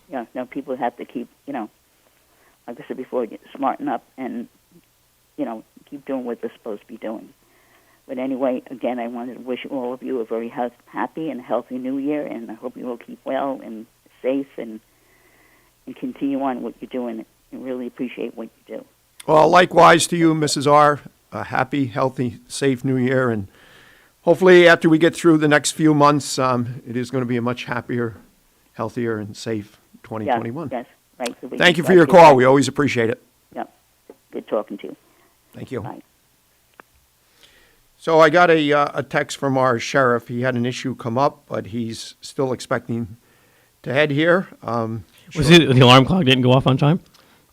Yeah, no, people have to keep, like I said before, smarten up and, keep doing what they're supposed to be doing. But anyway, again, I wanted to wish all of you a very happy and healthy New Year, and I hope you will keep well and safe and continue on what you're doing, really appreciate what you do. Well, likewise to you, Mrs. R. A happy, healthy, safe New Year, and hopefully after we get through the next few months, it is going to be a much happier, healthier, and safe 2021. Yes, right. So Thank you for your call. We always appreciate it. Yep. Good talking to you. Thank you. Bye. So I got a text from our sheriff. He had an issue come up, but he's still expecting to head here. Was it the alarm clock didn't go off on time?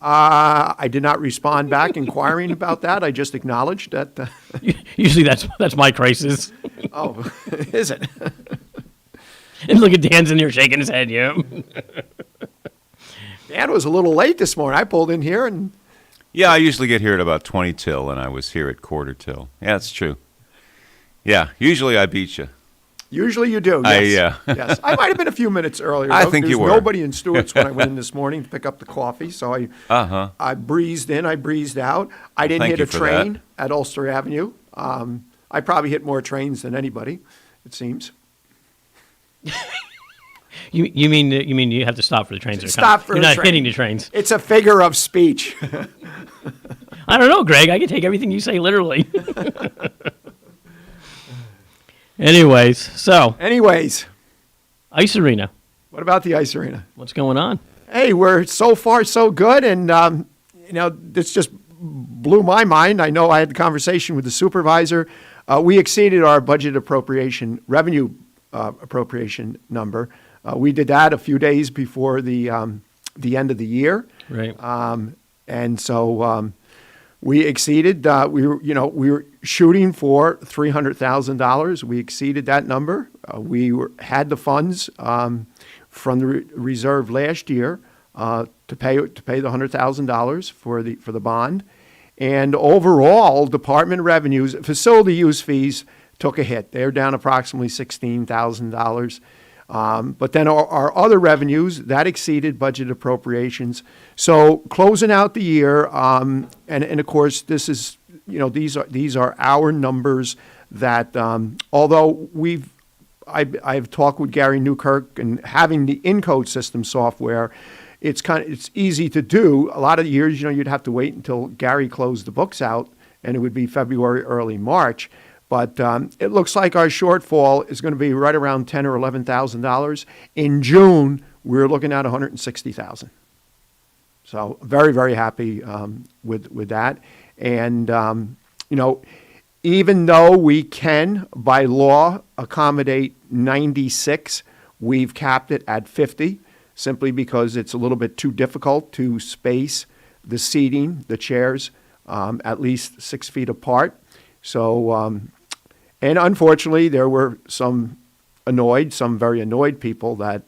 I did not respond back inquiring about that. I just acknowledged that. Usually that's my crisis. Oh, is it? And look at Dan's in there shaking his head, yeah. Dan was a little late this morning. I pulled in here and... Yeah, I usually get here at about 20 till, and I was here at quarter till. Yeah, it's true. Yeah, usually I beat you. Usually you do, yes. Yes. I might have been a few minutes earlier. I think you were. There's nobody in Stewart's when I went in this morning to pick up the coffee, so I breezed in, I breezed out. I didn't hit a train at Ulster Avenue. I probably hit more trains than anybody, it seems. You mean you have to stop for the trains? Stop for You're the not train. hitting the trains. It's a figure of speech. I don't know, Greg. I can take everything you say literally. Anyways, Ice Arena. What about the Ice Arena? What's going on? Hey, we're so far so good, and this just blew my mind. I know I had the conversation with the supervisor. We exceeded our budget revenue appropriation number. We did that a few days before the end of the year, right? And so we exceeded. We were shooting for $300,000. We exceeded that number. We had the funds from the reserve last year to pay the $100,000 for the bond, and overall department revenues, facility use fees took a hit. They're down approximately $16,000. But then our other revenues, that exceeded budget appropriations. So closing out the year, and of course, this is, these are our numbers that, although I've talked with Gary Newkirk, and having the Encode system software, it's easy to do. A lot of years, you'd have to wait until Gary closed the books out, and it would be February, early March. But it looks like our shortfall is going to be right around $10,000 or $11,000. In June, we're looking at $160,000. So very, very happy with that. And even though we can by law accommodate 96, we've capped it at 50, simply because it's a little bit too difficult to space the seating, the chairs, at least 6 feet apart. So. And unfortunately, there were some very annoyed people that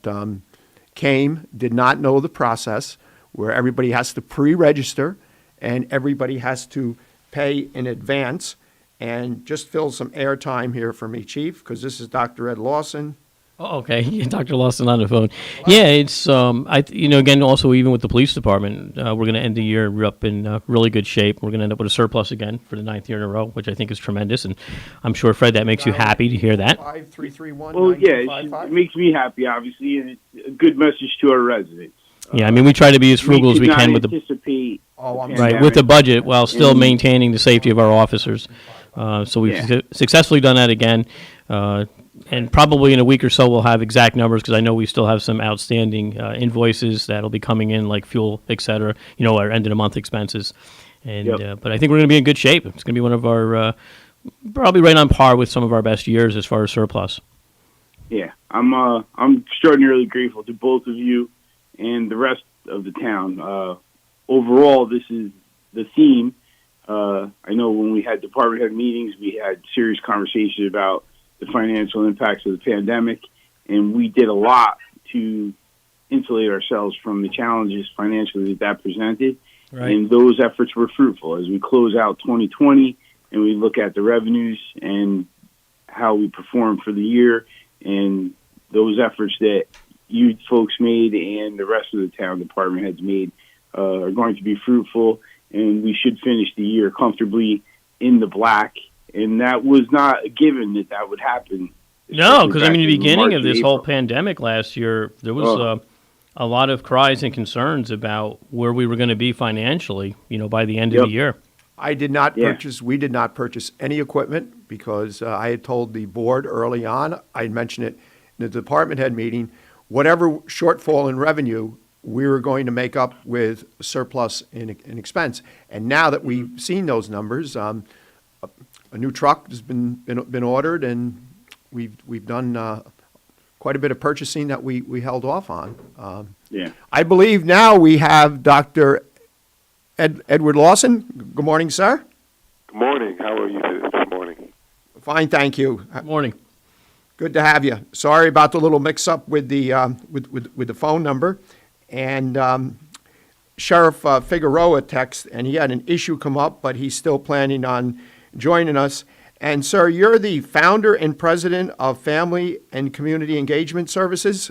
came, did not know the process, where everybody has to pre-register and everybody has to pay in advance. And just fill some airtime here for me, Chief, because this is Dr. Ed Lawson. Oh, okay. Dr. Lawson on the phone. Yeah, it's again, also even with the police department, we're going to end the year up in really good shape. We're going to end up with a surplus again for the 9th year in a row, which I think is tremendous, and I'm sure, Fred, that makes you happy to hear that. 5331. Well, yeah, it makes me happy, obviously, and it's a good message to our residents. Yeah, I mean, we try to be as frugal as we can with the with the budget while still maintaining the safety of our officers. So we've successfully done that again. And probably in a week or so, we'll have exact numbers, because I know we still have some outstanding invoices that'll be coming in, like fuel, et cetera, our end of the month expenses. And but I think we're going to be in good shape. It's going to be one of our, probably right on par with some of our best years as far as surplus. Yeah, I'm extraordinarily grateful to both of you and the rest of the town. Overall, this is the theme. I know when we had department head meetings, we had serious conversations about the financial impacts of the pandemic, and we did a lot to insulate ourselves from the challenges financially that presented. Right. And those efforts were fruitful as we close out 2020 and we look at the revenues and how we performed for the year, and those efforts that you folks made and the rest of the town department heads made are going to be fruitful, and we should finish the year comfortably in the black. And that was not a given that would happen. No, because in the beginning of this whole pandemic last year, there was a lot of cries and concerns about where we were going to be financially, by the end of the year. We did not purchase any equipment because I had told the board early on, I had mentioned it in the department head meeting, whatever shortfall in revenue, we were going to make up with surplus in expense. And now that we've seen those numbers, a new truck has been ordered, and we've done quite a bit of purchasing that we held off on. I believe now we have Dr. Edward Lawson. Good morning, sir. Good morning. How are you this morning? Fine, thank you. Good morning. Good to have you. Sorry about the little mix-up with the with the phone number. And Sheriff Figueroa texted, and he had an issue come up, but he's still planning on joining us. And, sir, you're the founder and president of Family and Community Engagement Services,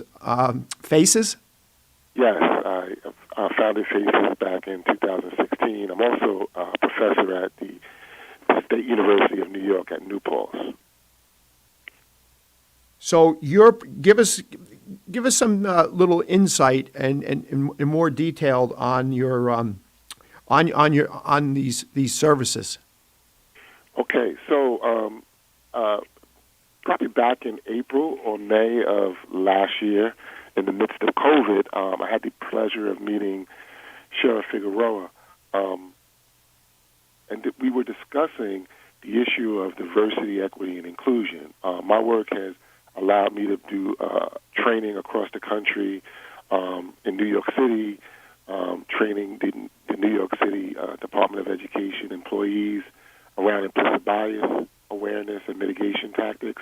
FACES? Yes, I founded FACES back in 2016. I'm also a professor at the State University of New York at New Paltz. So give us some little insight and more detailed on your on these services. Okay, so probably back in April or May of last year, in the midst of COVID, I had the pleasure of meeting Sheriff Figueroa, and we were discussing the issue of diversity, equity, and inclusion. My work has allowed me to do training across the country in New York City, training the New York City Department of Education employees around implicit bias awareness and mitigation tactics.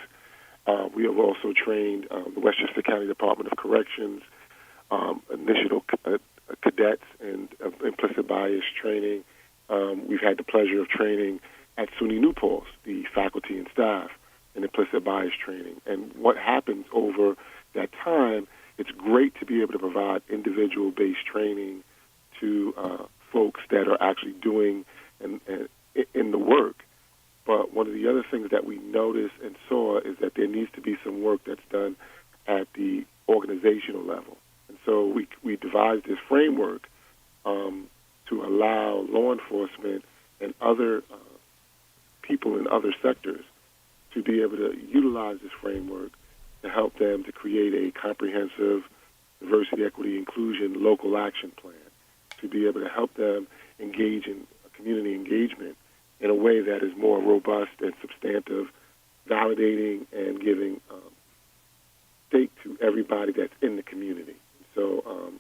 We have also trained the Westchester County Department of Corrections, initial cadets and implicit bias training. We've had the pleasure of training at SUNY New Paltz, the faculty and staff, in implicit bias training. And what happens over that time, it's great to be able to provide individual-based training to folks that are actually doing in the work. But one of the other things that we noticed and saw is that there needs to be some work that's done at the organizational level. And so we devised this framework to allow law enforcement and other people in other sectors to be able to utilize this framework to help them to create a comprehensive diversity, equity, inclusion local action plan, to be able to help them engage in community engagement in a way that is more robust and substantive, validating and giving stake to everybody that's in the community. So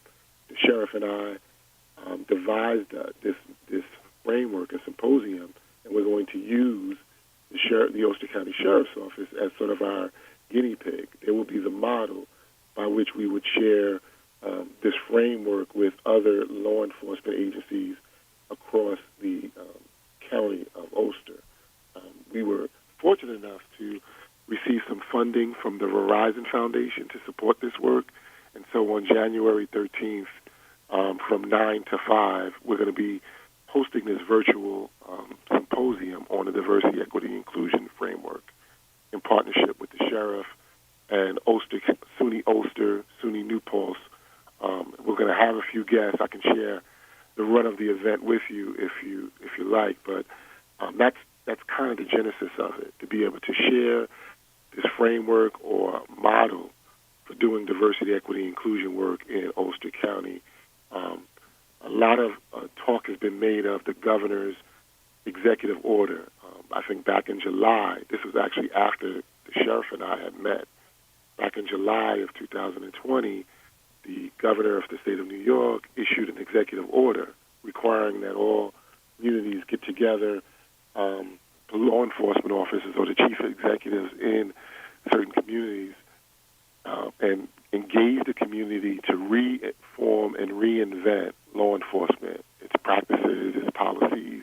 the sheriff and I devised this framework, a symposium, and we're going to use the Ulster County Sheriff's Office as sort of our guinea pig. It will be the model by which we would share this framework with other law enforcement agencies across the county of Ulster. We were fortunate enough to receive some funding from the Verizon Foundation to support this work, and so on January 13th, from 9 to 5, we're going to be hosting this virtual symposium on the diversity, equity, inclusion framework in partnership with the sheriff and SUNY Ulster, SUNY New Paltz. We're going to have a few guests. I can share the run of the event with you if you like, but that's kind of the genesis of it, to be able to share this framework or model for doing diversity, equity, inclusion work in Ulster County. A lot of talk has been made of the governor's executive order. I think back in July, this was actually after the sheriff and I had met. Back in July of 2020, the governor of the state of New York issued an executive order requiring that all communities get together, law enforcement officers or the chief executives in certain communities, and engage the community to reform and reinvent law enforcement, its practices, its policies,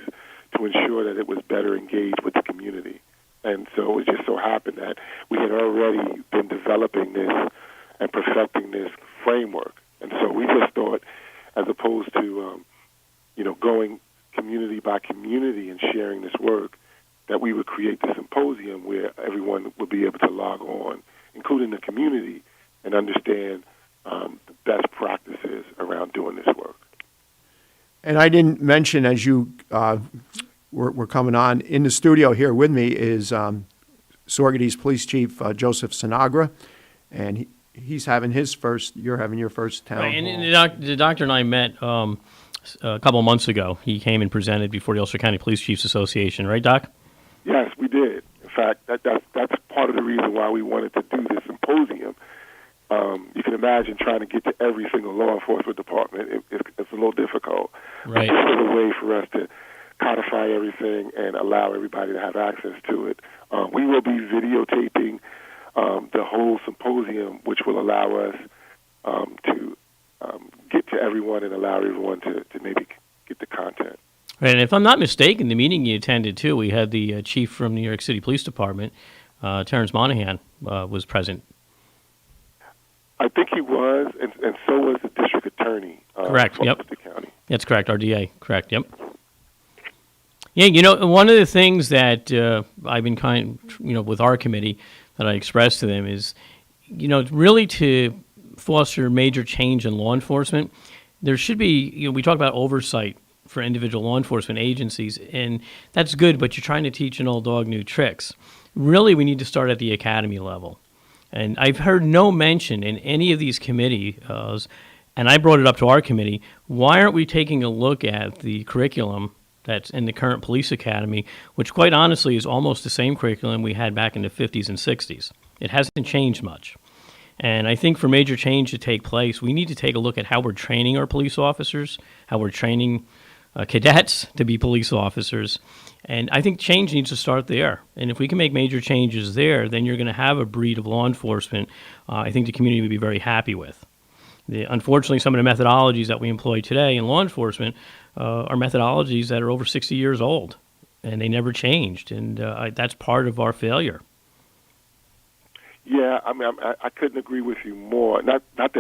to ensure that it was better engaged with the community. And so it just so happened that we had already been developing this and perfecting this framework. And so we just thought, as opposed to, going community by community and sharing this work, that we would create this symposium where everyone would be able to log on, including the community, and understand the best practices And I didn't mention, as you were coming on, in the studio here with me is Saugerties Police Chief Joseph Sinagra, and he's having his first, you're having your first town hall. And the doctor and I met a couple of months ago. He came and presented before the Ulster County Police Chiefs Association, right, Doc? Yes, we did. In fact, that's part of the reason why we wanted to do this symposium. You can imagine trying to get to every single law enforcement department. It's a little difficult. Right. This is a way for us to codify everything and allow everybody to have access to it. We will be videotaping the whole symposium, which will allow us to get to everyone and allow everyone to maybe get the content. Right, and if I'm not mistaken, the meeting you attended too, we had the chief from New York City Police Department, Terrence Monahan, was present. I think he was, and so was the district attorney. Correct. From Yep. Ulster County. That's correct. RDA. Correct. Yep. Yeah, one of the things that I've been with our committee that I expressed to them is, really to foster major change in law enforcement, there should be, we talk about oversight for individual law enforcement agencies, and that's good, but you're trying to teach an old dog new tricks. Really, we need to start at the academy level. And I've heard no mention in any of these committees, and I brought it up to our committee, why aren't we taking a look at the curriculum that's in the current police academy, which quite honestly is almost the same curriculum we had back in the 50s and 60s. It hasn't changed much. And I think for major change to take place, we need to take a look at how we're training our police officers, how we're training cadets to be police officers. And I think change needs to start there. And if we can make major changes there, then you're going to have a breed of law enforcement I think the community would be very happy with. Unfortunately, some of the methodologies that we employ today in law enforcement are methodologies that are over 60 years old, and they never changed. And that's part of our failure. Yeah, I mean, I couldn't agree with you more. Not that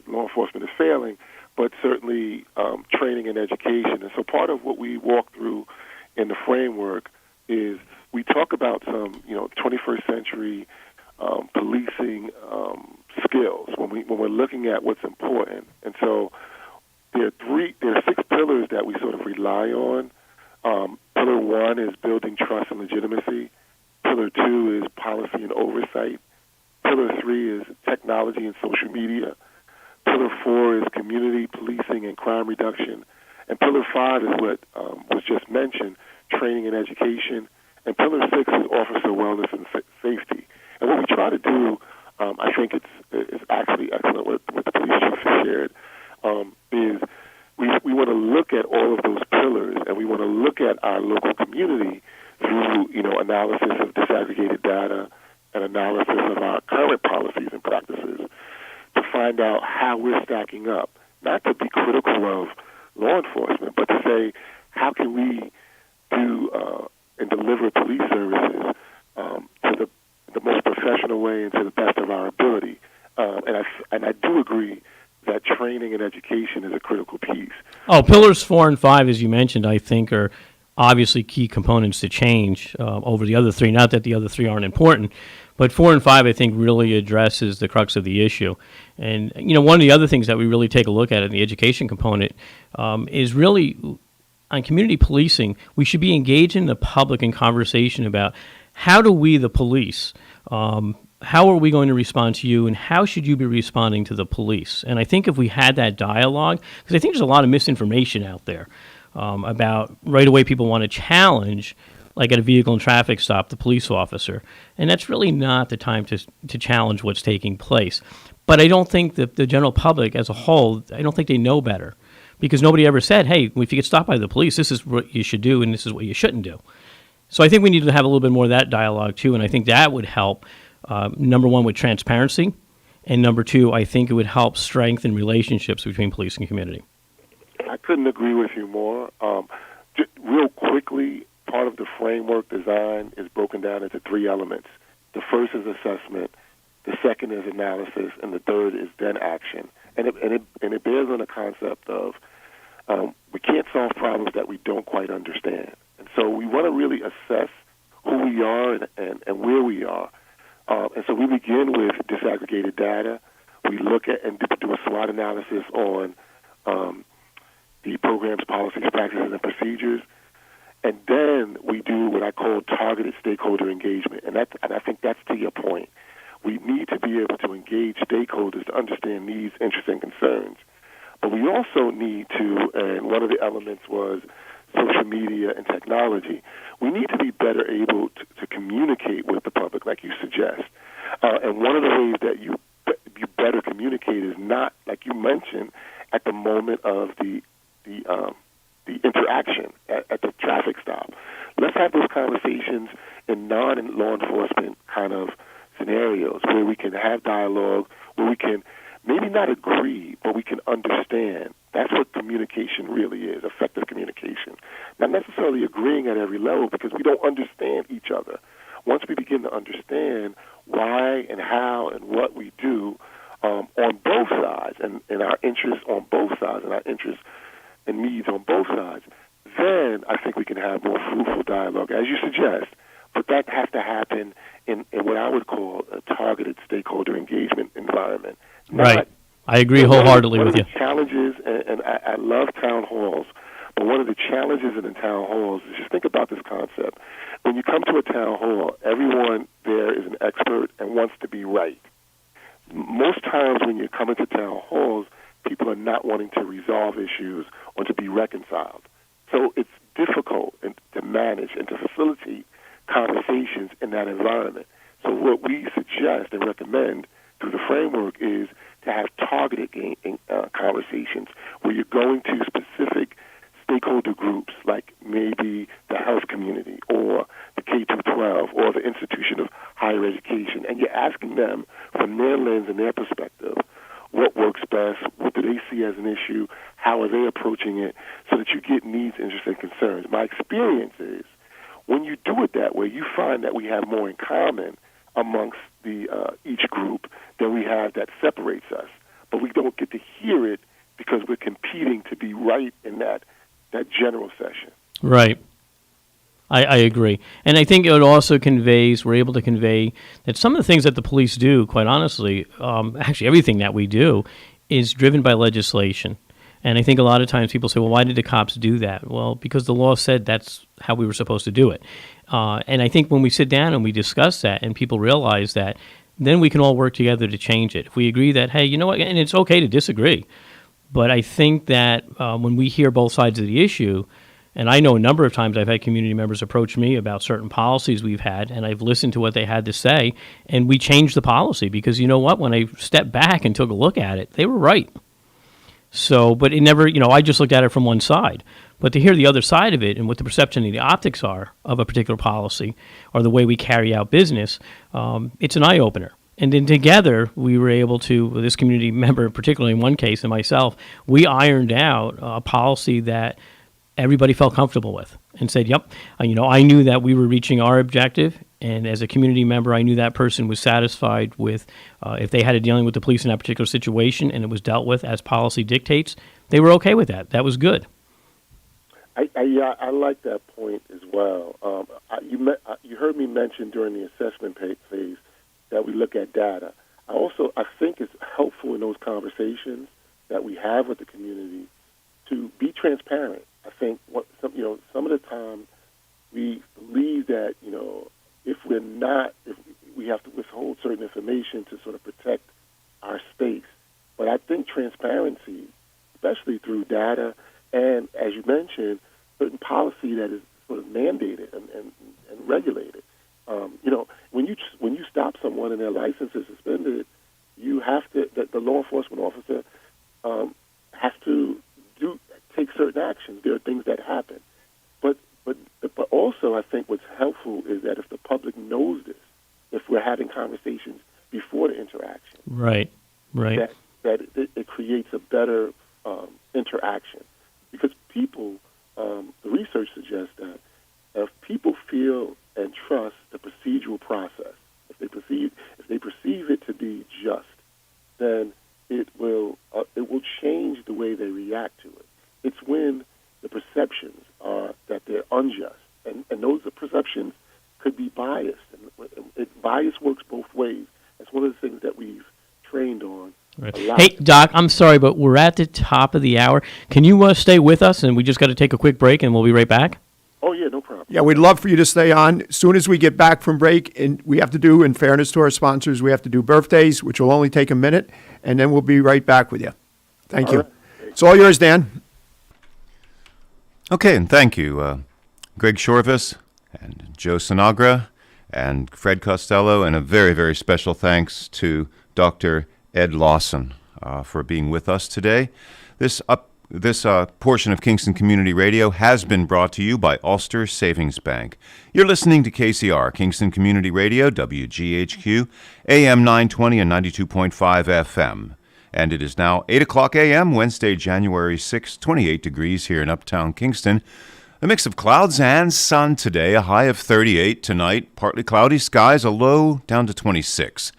law enforcement is failing, but certainly training and education. And so part of what we walk through in the framework is we talk about some, 21st century policing skills when we're looking at what's important. And so there are 6 pillars that we sort of rely on. Pillar 1 is building trust and legitimacy. Pillar 2 is policy and oversight. Pillar 3 is technology and social media. Pillar 4 is community policing and crime reduction. And Pillar 5 is what was just mentioned, training and education. And Pillar 6 is officer wellness and safety. And what we try to do, I think it's actually excellent what the police chief has shared, is we want to look at all of those pillars, and we want to look at our local community through, analysis of disaggregated data and analysis of our current policies and practices to find out how we're stacking up, not to be critical of law enforcement, but to say, how can we do and deliver police services to the most professional way and to the best of our ability. And I do agree that training and education is a critical piece. Pillars 4 and 5, as you mentioned, I think are obviously key components to change over the other 3. Not that the other 3 aren't important, but 4 and 5, I think, really addresses the crux of the issue. And, one of the other things that we really take a look at in the education component is really on community policing, we should be engaging the public in conversation about how do we, the police, how are we going to respond to you, and how should you be responding to the police? And I think if we had that dialogue, because I think there's a lot of misinformation out there about right away people want to challenge, like at a vehicle and traffic stop, the police officer. And that's really not the time to challenge what's taking place. But I don't think that the general public as a whole, I don't think they know better. Because nobody ever said, hey, if you get stopped by the police, this is what you should do and this is what you shouldn't do. So I think we need to have a little bit more of that dialogue too, and I think that would help, number 1, with transparency, and number 2, I think it would help strengthen relationships between police and community. I couldn't agree with you more. Just real quickly, part of the framework design is broken down into 3 elements. The first is assessment, the second is analysis, and the third is then action. And it bears on the concept of we can't solve problems that we don't quite understand. And so we want to really assess who we are and where we are. And so we begin with disaggregated data. We look at and do a SWOT analysis on the programs, policies, practices, and procedures. And then we do what I call targeted stakeholder engagement. And I think that's to your point. We need to be able to engage stakeholders to understand needs, interests, and concerns. But we also need to, and one of the elements was social media and technology, we need to be better able to communicate with the public, like you suggest. And one of the ways that you better communicate is not, like you mentioned, at the moment of the interaction at the traffic stop. Let's have those conversations in non-law enforcement kind of scenarios where we can have dialogue, where we can maybe not agree, but we can understand. That's what communication really is, effective communication. Not necessarily agreeing at every level because we don't understand each other. Once we begin to understand why and how and what we do on both sides and our interests on both sides and our interests and needs on both sides, then I think we can have more fruitful dialogue, as you suggest. But that has to happen in what I would call a targeted stakeholder engagement environment. Right. I agree wholeheartedly with you. One of the challenges, and I love town halls, but one of the challenges in the town halls is just think about this concept. When you come to a town hall, everyone there is an expert and wants to be right. Most times when you come into town halls, people are not wanting to resolve issues or to be reconciled. So it's difficult to manage and to facilitate conversations in that environment. So what we suggest and recommend through the framework is to have targeted conversations where you're going to specific stakeholder groups like maybe the health community or the K-12 or the institution of higher education, and you're asking them from their lens and their perspective what works best, what do they see as an issue, how are they approaching it, so that you get needs, interests, and concerns. My experience is when you do it that way, you find that we have more in common amongst each group than we have that separates us. But we don't get to hear it because we're competing to be right in that general session. Right. I agree. And I think it also we're able to convey that some of the things that the police do, quite honestly, actually everything that we do, is driven by legislation. And I think a lot of times people say, well, why did the cops do that? Well, because the law said that's how we were supposed to do it. And I think when we sit down and we discuss that and people realize that, then we can all work together to change it. If we agree that, hey, you know what, and it's okay to disagree. But I think that when we hear both sides of the issue, and I know a number of times I've had community members approach me about certain policies we've had, and I've listened to what they had to say, and we changed the policy because, you know what, when I stepped back and took a look at it, they were right. So, but it never, I just looked at it from one side. But to hear the other side of it and what the perception and the optics are of a particular policy or the way we carry out business, it's an eye-opener. And then together, we were able to, this community member, particularly in one case, and myself, we ironed out a policy that everybody felt comfortable with and said, yep, I knew that we were reaching our objective. And as a community member, I knew that person was satisfied with, if they had a dealing with the police in that particular situation and it was dealt with as policy dictates, they were okay with that. That was good. I like that point as well. You heard me mention during the assessment phase that we look at data. I think it's helpful in those conversations that we have with the community to be transparent. I think some of the time we believe that if we have to withhold certain information to sort of protect our space. But I think transparency, especially through data and, as you mentioned, certain policy that is sort of mandated and regulated. When you stop someone and their license is suspended, you have to. The law enforcement officer has to take certain actions. There are things that happen, but also I think what's helpful is that if the public knows this, if we're having conversations before the interaction, right, that it creates a better interaction, because people, the research suggests that if people feel and trust the procedural process, if they perceive it to be just, then it will change the way they react to it. It's when the perceptions are that they're unjust, and those perceptions could be biased. And bias works both ways. That's one of the things that we've trained on Right. Hey, Doc, I'm sorry, but we're at the top of the hour. Can you stay with us, and we just got to take a quick break, and we'll be right back? Oh, yeah, no problem. Yeah, we'd love for you to stay on. As soon as we get back from break, and we have to do, in fairness to our sponsors, we have to do birthdays, which will only take a minute, and then we'll be right back with you. Thank you. Right. It's all yours, Dan. Okay, and thank you, Greg Shorvis and Joe Sinagra and Fred Costello, and a very, very special thanks to Dr. Ed Lawson for being with us today. This portion of Kingston Community Radio has been brought to you by Ulster Savings Bank. You're listening to KCR, Kingston Community Radio, WGHQ, AM 920 and 92.5 FM. And it is now 8 o'clock a.m., Wednesday, January 6, 28 degrees here in uptown Kingston. A mix of clouds and sun today, a high of 38 tonight, partly cloudy skies, a low down to 26.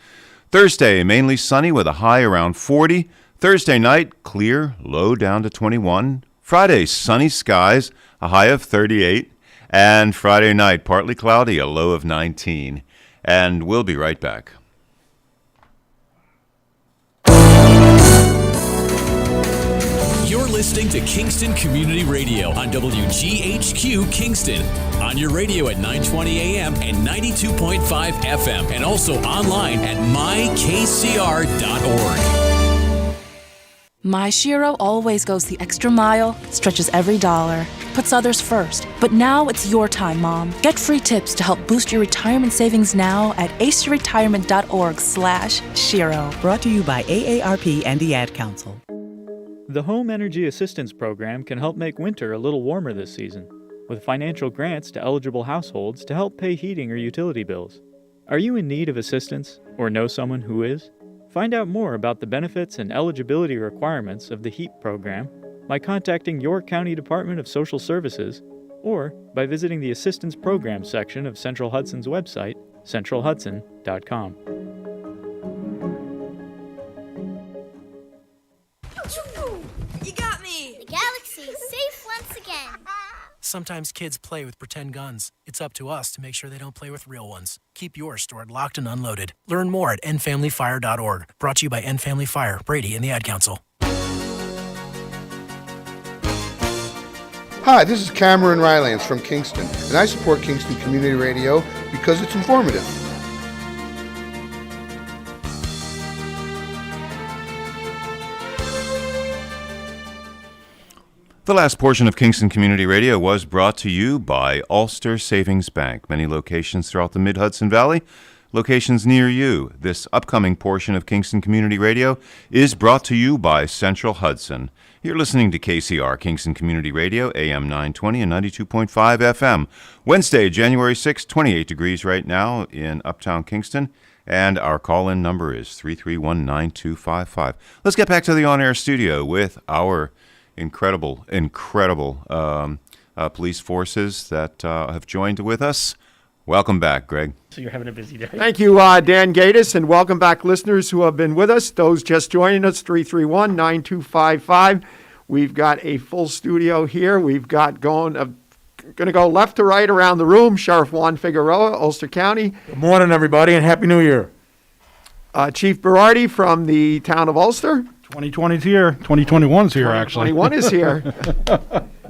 Thursday, mainly sunny with a high around 40. Thursday night, clear, low down to 21. Friday, sunny skies, a high of 38. And Friday night, partly cloudy, a low of 19. And we'll be right back. You're listening to Kingston Community Radio on WGHQ Kingston. On your radio at 920 AM and 92.5 FM. And also online at mykcr.org. My Shiro always goes the extra mile, stretches every dollar, puts others first. But now it's your time, Mom. Get free tips to help boost your retirement savings now at aceyourretirement.org/Shiro. Brought to you by AARP and the Ad Council. The Home Energy Assistance Program can help make winter a little warmer this season, with financial grants to eligible households to help pay heating or utility bills. Are you in need of assistance or know someone who is? Find out more about the benefits and eligibility requirements of the HEAP program by contacting your County Department of Social Services or by visiting the Assistance Program section of Central Hudson's website, centralhudson.com. You got me! The galaxy is safe once again. Sometimes kids play with pretend guns. It's up to us to make sure they don't play with real ones. Keep yours stored locked and unloaded. Learn more at endfamilyfire.org. Brought to you by End Family Fire, Brady, and the Ad Council. Hi, this is Cameron Rylands from Kingston, and I support Kingston Community Radio because it's informative. The last portion of Kingston Community Radio was brought to you by Ulster Savings Bank. Many locations throughout the Mid-Hudson Valley, locations near you. This upcoming portion of Kingston Community Radio is brought to you by Central Hudson. You're listening to KCR, Kingston Community Radio, AM 920 and 92.5 FM. Wednesday, January 6, 28 degrees right now in uptown Kingston. And our call-in number is 331-9255. Let's get back to the on-air studio with our incredible police forces that have joined with us. Welcome back, Greg. So you're having a busy day. Thank you, Dan Gatis, and welcome back, listeners who have been with us. Those just joining us, 331-9255. We've got a full studio here. We've got going to go left to right around the room. Sheriff Juan Figueroa, Ulster County. Good morning, everybody, and Happy New Year. Chief Berardi from the town of Ulster. 2020's here. 2021's here, actually. 2021 is here.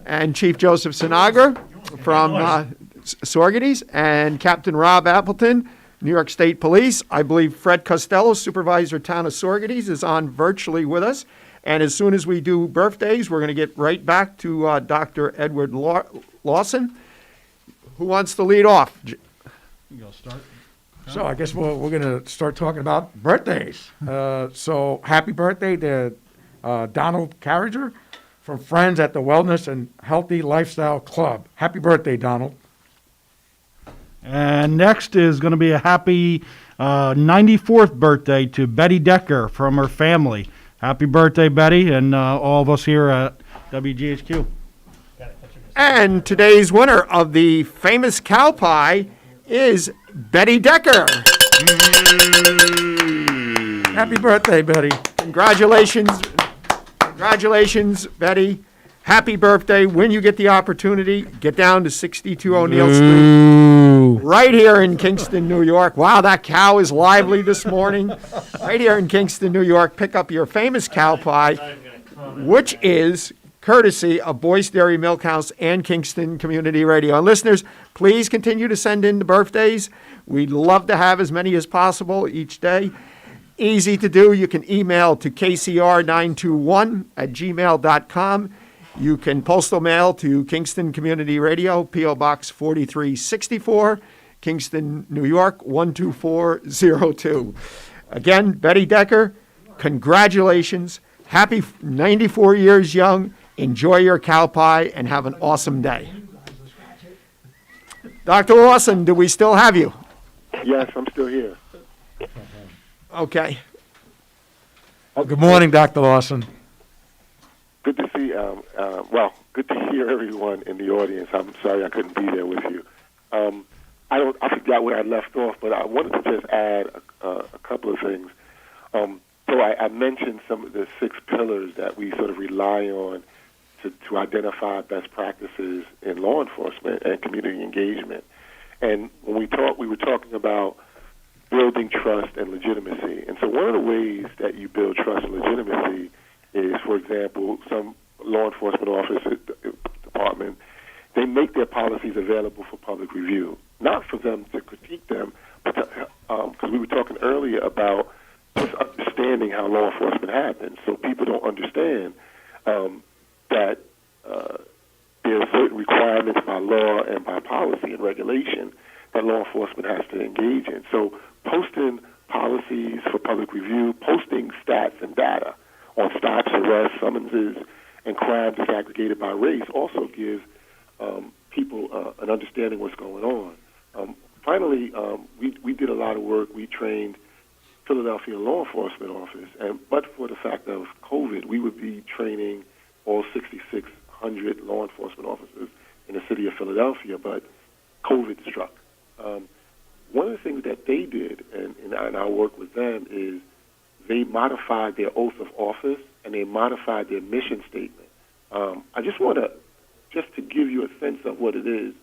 And Chief Joseph Sinagra from Sorgeties, and Captain Rob Appleton, New York State Police. I believe Fred Costello, Supervisor Town of Sorgeties, is on virtually with us. And as soon as we do birthdays, we're going to get right back to Dr. Edward Lawson. Who wants to lead off? You go start. So I guess we're going to start talking about birthdays. So happy birthday to Donald Carriger from Friends at the Wellness and Healthy Lifestyle Club. Happy birthday, Donald. And next is going to be a happy 94th birthday to Betty Decker from her family. Happy birthday, Betty, and all of us here at WGHQ. And today's winner of the famous cow pie is Betty Decker. Happy birthday, Betty. Congratulations, Betty. Happy birthday. When you get the opportunity, get down to 62 O'Neill Street. right here in Kingston, New York. Wow, that cow is lively this morning. Right here in Kingston, New York, pick up your famous cow pie, which is courtesy of Boyce Dairy Milk House and Kingston Community Radio. And listeners, please continue to send in the birthdays. We'd love to have as many as possible each day. Easy to do. You can email to kcr921@gmail.com. You can postal mail to Kingston Community Radio, P.O. Box 4364, Kingston, New York, 12402. Again, Betty Decker, congratulations. Happy 94 years young. Enjoy your cow pie and have an awesome day. Dr. Lawson, do we still have you? Yes, I'm still here. Okay. Good morning, Dr. Lawson. Good to see, good to hear everyone in the audience. I'm sorry I couldn't be there with you. I forgot where I left off, but I wanted to just add a couple of things. So I mentioned some of the 6 pillars that we sort of rely on to identify best practices in law enforcement and community engagement. And when we were talking about building trust and legitimacy. And so one of the ways that you build trust and legitimacy is, for example, some law enforcement office department, they make their policies available for public review, not for them to critique them, but because we were talking earlier about just understanding how law enforcement happens. So people don't understand that there are certain requirements by law and by policy and regulation that law enforcement has to engage in. So posting policies for public review, posting stats and data on stops, arrests, summonses, and crime disaggregated by race also gives people an understanding what's going on. Finally, we did a lot of work. We trained Philadelphia law enforcement office, but for the fact of COVID, we would be training all 6,600 law enforcement officers in the city of Philadelphia, but COVID struck. One of the things that they did, and I work with them, is they modified their oath of office and they modified their mission statement. I just want to, just to give you a sense of what it is,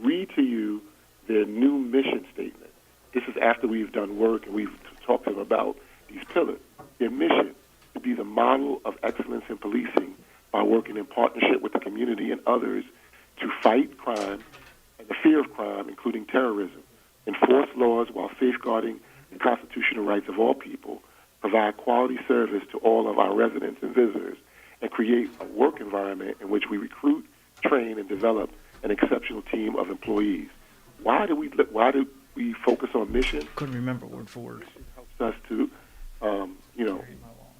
read to you their new mission statement. This is after we've done work and we've talked to them about these pillars. Their mission to be the model of excellence in policing by working in partnership with the community and others to fight crime and the fear of crime, including terrorism, enforce laws while safeguarding the constitutional rights of all people, provide quality service to all of our residents and visitors, and create a work environment in which we recruit, train, and develop an exceptional team of employees. Why do we focus on mission? Couldn't remember word for word. It helps us to,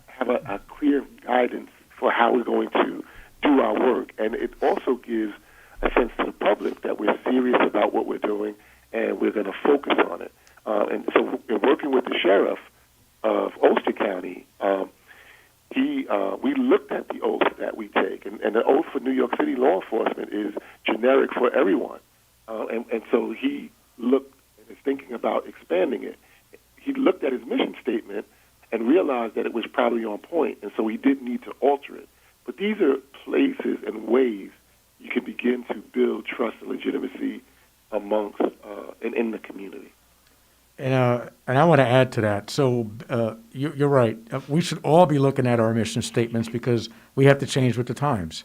have a clear guidance for how we're going to do our work, and it also gives a sense to the public that we're serious about what we're doing and we're going to focus on it. And so, in working with the sheriff of Ulster County, we looked at the oath that we take, and the oath for New York City law enforcement is generic for everyone. And so he looked and is thinking about expanding it. He looked at his mission statement and realized that it was probably on point, and so he didn't need to alter it. But these are places and ways you can begin to build trust and legitimacy amongst in the community. And I want to add to that. So you're right. We should all be looking at our mission statements because we have to change with the times.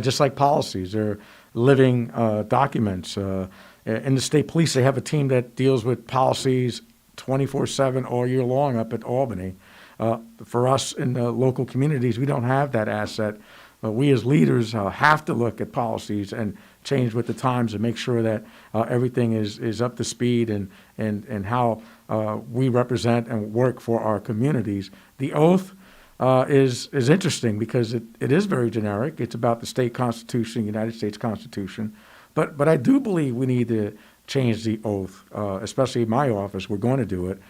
Just like policies, they're living documents. In the state police, they have a team that deals with policies 24/7 all year long up at Albany. For us in the local communities, we don't have that asset. We as leaders have to look at policies and change with the times and make sure that everything is up to speed and how we represent and work for our communities. The oath is interesting because it is very generic. It's about the state constitution, United States Constitution. But I do believe we need to change the oath, especially in my office. We're going to do it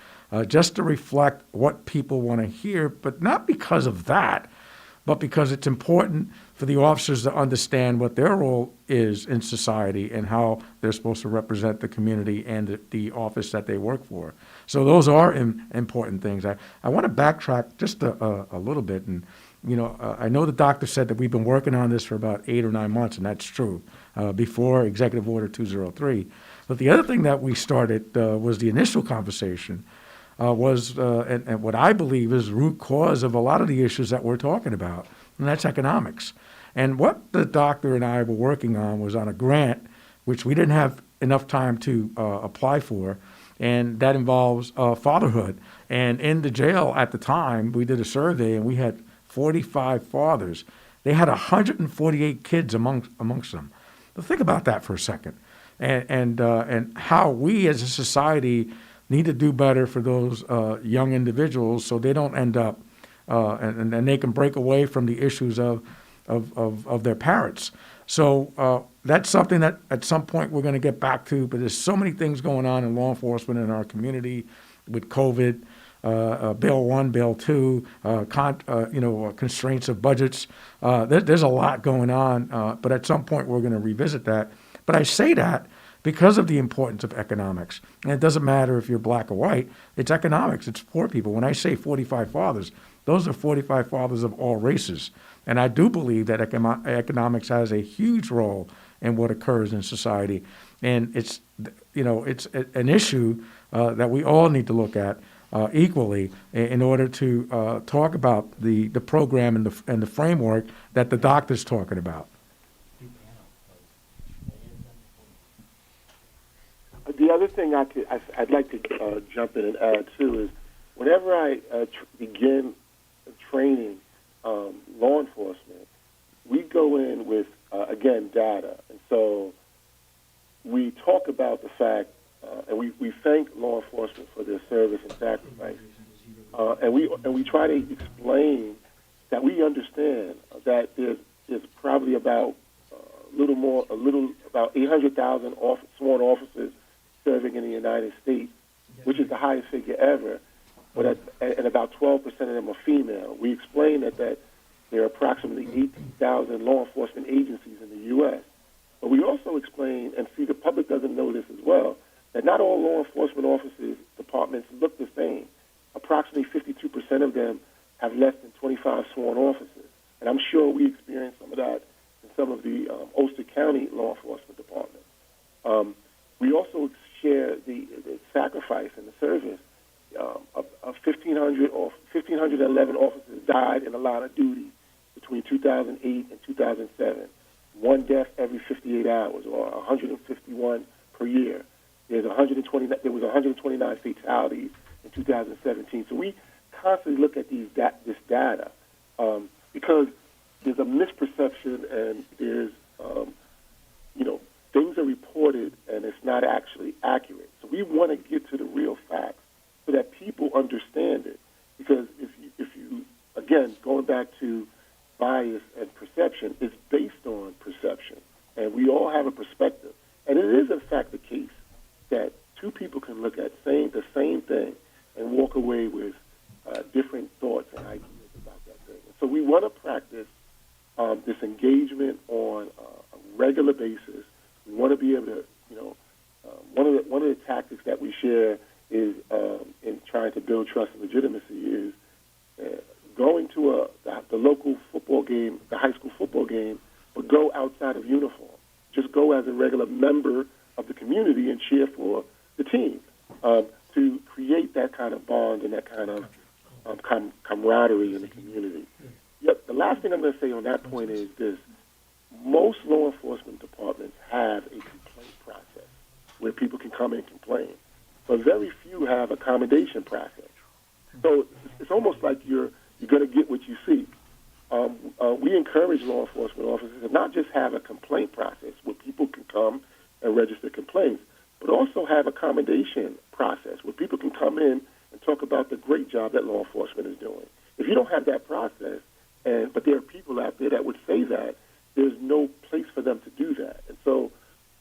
just to reflect what people want to hear, but not because of that, but because it's important for the officers to understand what their role is in society and how they're supposed to represent the community and the office that they work for. So those are important things. I want to backtrack just a little bit. And, I know the doctor said that we've been working on this for about 8 or 9 months, and that's true, before Executive Order 203. But the other thing that we started was the initial conversation and what I believe is the root cause of a lot of the issues that we're talking about, and that's economics. And what the doctor and I were working on was on a grant, which we didn't have enough time to apply for, and that involves fatherhood. And in the jail at the time, we did a survey, and we had 45 fathers. They had 148 kids amongst them. But think about that for a second, and how we as a society need to do better for those young individuals so they don't end up and they can break away from the issues of their parents. So that's something that at some point we're going to get back to. But there's so many things going on in law enforcement in our community with COVID. Bill 1, Bill 2, constraints of budgets. There's a lot going on, but at some point we're going to revisit that. But I say that because of the importance of economics. And it doesn't matter if you're black or white, it's economics, it's poor people. When I say 45 fathers, those are 45 fathers of all races. And I do believe that economics has a huge role in what occurs in society. And it's an issue that we all need to look at equally in order to talk about the program and the framework that the doctor's talking about. The other thing I'd like to jump in and add too is whenever I begin training law enforcement, we go in with again data, and so we talk about the fact. And we thank law enforcement for their service and sacrifice, and we try to explain that we understand that there's probably about about 800,000 sworn officers serving in the United States, which is the highest figure ever. But and about 12% of them are female. We explain that there are approximately 18,000 law enforcement agencies in the U.S. But we also explain, and see, the public doesn't know this as well, that not all law enforcement officers, departments look the same. Approximately 52% of them have less than 25 sworn officers. And I'm sure we experience some of that in some of the Ulster County law enforcement departments. We also share the sacrifice and the service of 1,511 officers died in the line of duty between 2008 and 2007. One death every 58 hours, or 151 per year. There was 129 fatalities in 2017. So we constantly look at this data because there's a misperception and there's things are reported and it's not actually accurate. So we want to get to the real facts so that people understand it. Because if you again, going back to bias and perception, it's based on perception, and we all have a perspective. And it is in fact the case that two people can look at the same thing and walk away with different thoughts and ideas about that thing. So we want to practice this engagement on a regular basis. We want to be able to, one of the tactics that we share is in trying to build trust and legitimacy is going to the local football game, the high school football game, but go outside of uniform. Just go as a regular member of the community and cheer for the team to create that kind of bond and that kind of camaraderie in the community. Yep. The last thing I'm going to say on that point is this. Most law enforcement departments have a complaint process where people can come in and complain, but very few have a accommodation process. So it's almost like you're going to get what you seek. We encourage law enforcement officers to not just have a complaint process where people can come and register complaints, but also have accommodation process where people can come in and talk about the great job that law enforcement is doing. If you don't have that process, but there are people out there that would say that, there's no place for them to do that. And so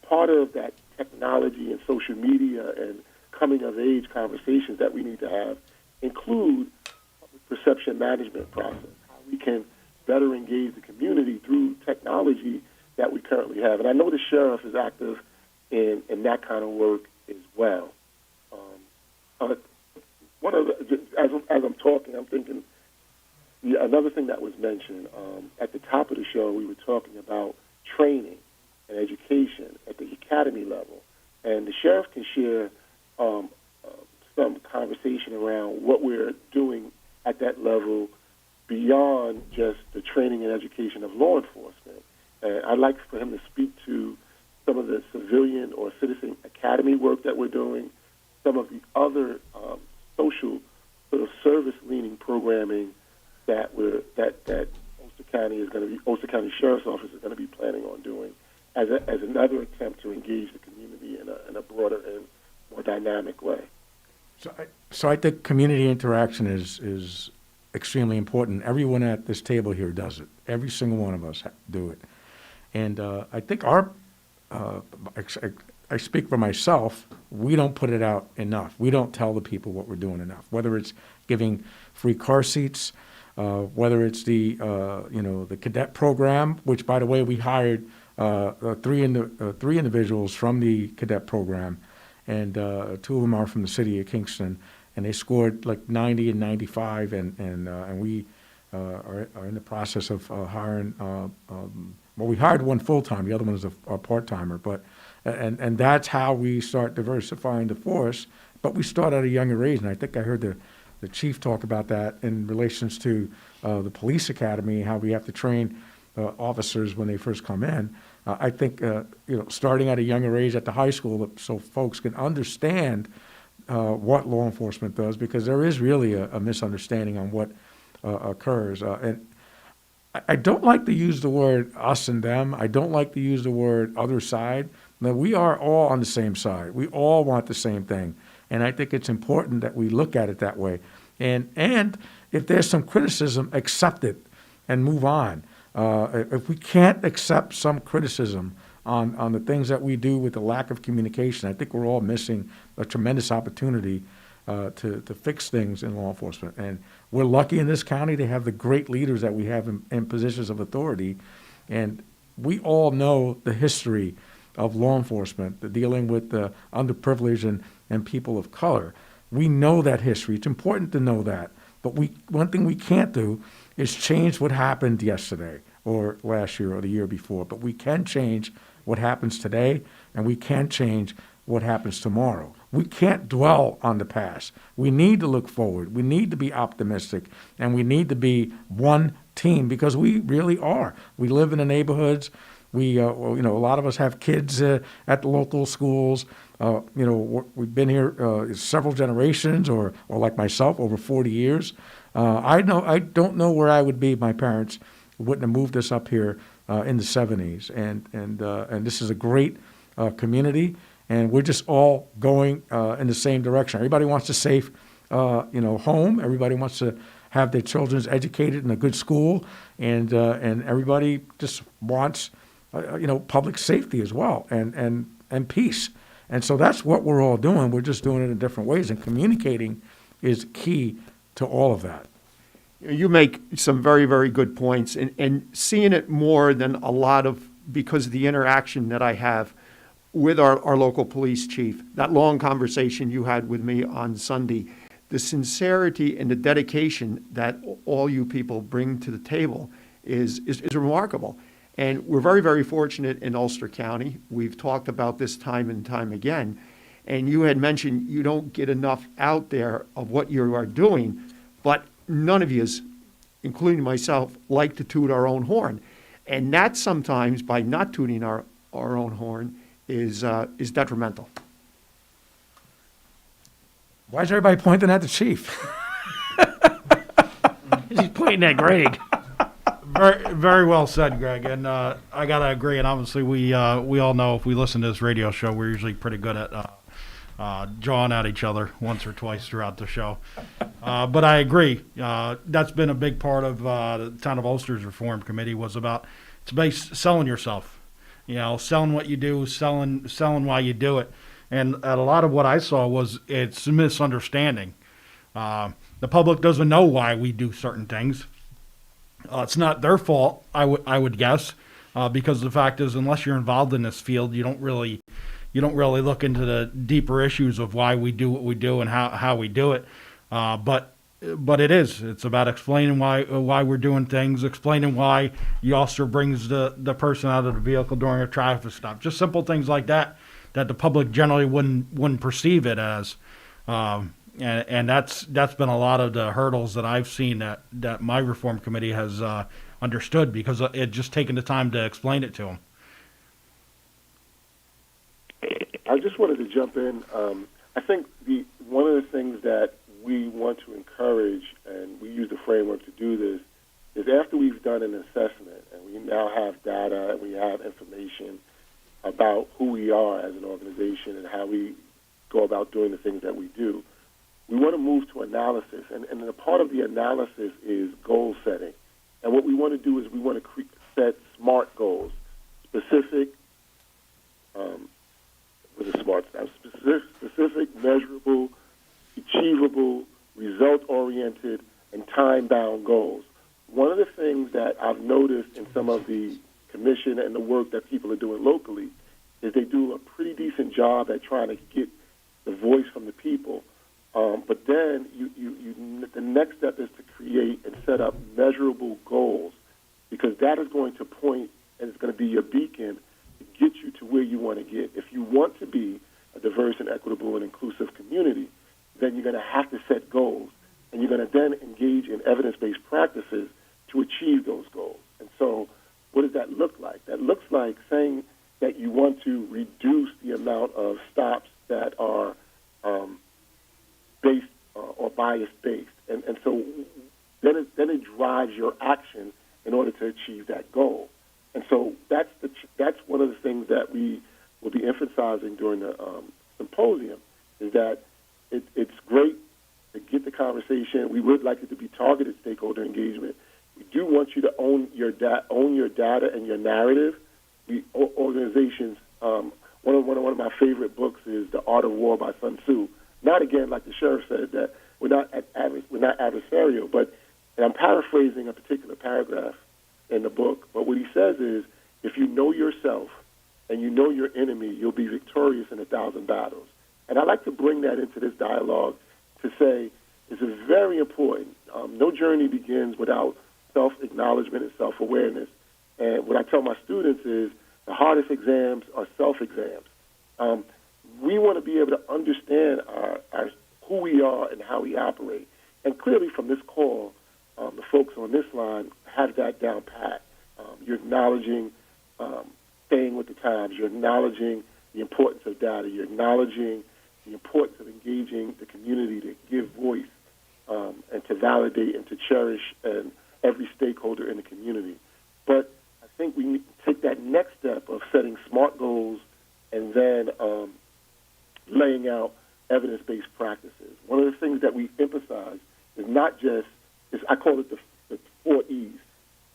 part of that technology and social media and coming of age conversations that we need to have include perception management process, how we can better engage the community through technology that we currently have. And I know the sheriff is active in that kind of work as well. As I'm talking, I'm thinking another thing that was mentioned at the top of the show, we were talking about training and education at the academy level. and the sheriff can share some conversation around what we're doing at that level beyond just the training and education of law enforcement. And I'd like for him to speak to some of the civilian or citizen academy work that we're doing, some of the other social sort of service-leaning programming that Ulster County Sheriff's Office is going to be planning on doing as another attempt to engage the community in a broader and more dynamic way. So I think community interaction is extremely important. Everyone at this table here does it. Every single one of us do it. And I think I speak for myself, we don't put it out enough. We don't tell the people what we're doing enough, whether it's giving free car seats, whether it's the cadet program, which, by the way, we hired three individuals from the cadet program, and two of them are from the city of Kingston, and they scored like 90 and 95, and we are in the process of hiring. We hired one full-time, the other one is a part-timer, but and that's how we start diversifying the force. But we start at a younger age, and I think I heard the chief talk about that in relations to the police academy, how we have to train officers when they first come in. I think starting at a younger age at the high school, so folks can understand what law enforcement does, because there is really a misunderstanding on what occurs. And I don't like to use the word us and them. I don't like to use the word other side. Now, we are all on the same side. We all want the same thing. And I think it's important that we look at it that way. And if there's some criticism, accept it and move on. If we can't accept some criticism on the things that we do with the lack of communication, I think we're all missing a tremendous opportunity to fix things in law enforcement. And we're lucky in this county to have the great leaders that we have in positions of authority. And we all know the history of law enforcement, the dealing with the underprivileged and people of color. We know that history. It's important to know that. But one thing we can't do is change what happened yesterday or last year or the year before. But we can change what happens today, and we can change what happens tomorrow. We can't dwell on the past. We need to look forward. We need to be optimistic, and we need to be one team, because we really are. We live in the neighborhoods. We, a lot of us have kids at the local schools. We've been here several generations, or like myself, over 40 years. I don't know where I would be if my parents wouldn't have moved us up here in the 70s. And this is a great community, and we're just all going in the same direction. Everybody wants a safe, home. Everybody wants to have their children educated in a good school, and everybody just wants public safety as well, and peace. And so that's what we're all doing. We're just doing it in different ways, and communicating is key to all of that. You make some very, very good points, and seeing it more than a lot of, because of the interaction that I have with our local police chief, that long conversation you had with me on Sunday, the sincerity and the dedication that all you people bring to the table is remarkable. And we're very, very fortunate in Ulster County. We've talked about this time and time again. And you had mentioned you don't get enough out there of what you are doing, but none of you, including myself, like to toot our own horn. And that sometimes, by not tooting our own horn, is detrimental. Why is everybody pointing at the chief? He's pointing at Greg. Very, very well said, Greg. And I gotta agree. And obviously, we all know if we listen to this radio show, we're usually pretty good at jawing at each other once or twice throughout the show. But I agree. That's been a big part of the Town of Ulster's Reform Committee, was about it's based selling yourself. Selling what you do, selling why you do it. And a lot of what I saw was it's a misunderstanding. The public doesn't know why we do certain things. It's not their fault, I would guess, because the fact is, unless you're involved in this field, you don't really look into the deeper issues of why we do what we do and how we do it. But it's about explaining why we're doing things, explaining why the officer brings the person out of the vehicle during a traffic stop. Just simple things like that that the public generally wouldn't perceive it as. And that's been a lot of the hurdles that I've seen that my reform committee has understood, because it just taken the time to explain it to them. I just wanted to jump in. I think one of the things that we want to encourage, and we use the framework to do this, is after we've done an assessment and we now have data and we have information about who we are as an organization and how we go about doing the things that we do, we want to move to analysis. And a part of the analysis is goal setting. And what we want to do is we want to set SMART goals, specific, with a SMART stuff, specific, measurable, achievable, result-oriented, and time-bound goals. One of the things that I've noticed in some of the commission and the work that people are doing locally is they do a pretty decent job at trying to get the voice from the people. But then the next step is to create and set up measurable goals, because that is going to point and it's going to be your beacon to get you to where you want to get. If you want to be a diverse and equitable and inclusive community, then you're going to have to set goals, and you're going to then engage in evidence-based practices to achieve those goals. And so what does that look like? That looks like saying that you want to reduce the amount of stops that are based or bias-based. And so then it drives your action in order to achieve that goal. And so that's one of the things that we will be emphasizing during the symposium, is that it's great to get the conversation. We would like it to be targeted stakeholder engagement. We do want you to own your data and your narrative. Organizations, one of my favorite books is The Art of War by Sun Tzu. Not again, like the sheriff said, that we're not adversarial, but, and I'm paraphrasing a particular paragraph in the book, but what he says is, if you know yourself and you know your enemy, you'll be victorious in 1,000 battles. And I like to bring that into this dialogue to say this is very important. No journey begins without self-acknowledgement and self-awareness. And what I tell my students is the hardest exams are self-exams. We want to be able to understand who we are and how we operate. And clearly from this call, the folks on this line have that down pat. You're acknowledging staying with the times. You're acknowledging the importance of data. You're acknowledging the importance of engaging the community to give voice and to validate and to cherish every stakeholder in the community. But I think we need to take that next step of setting SMART goals and then laying out evidence-based practices. One of the things that we emphasize is not just, I call it the 4 E's.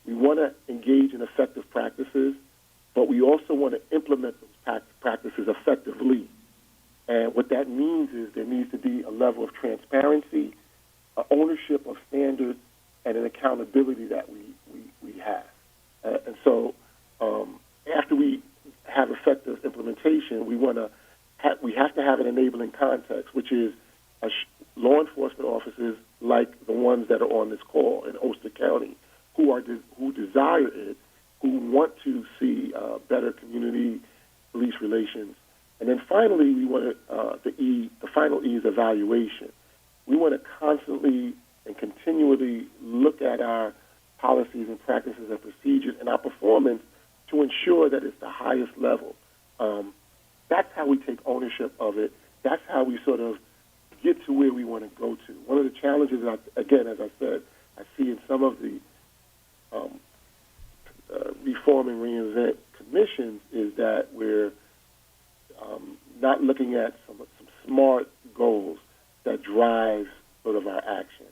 We want to engage in effective practices, but we also want to implement those practices effectively. And what that means is there needs to be a level of transparency, ownership of standards, and an accountability that we have. And so after we have effective implementation, we have to have an enabling context, which is law enforcement officers like the ones that are on this call in Ulster County, who desire it, who want to see better community police relations. And then finally, we want the final E is evaluation. We want to constantly and continually look at our policies and practices and procedures and our performance to ensure that it's the highest level. That's how we take ownership of it. That's how we sort of get to where we want to go to. One of the challenges, again, as I said, I see in some of the Reform and Reinvent commissions is that we're not looking at some SMART goals that drive sort of our action.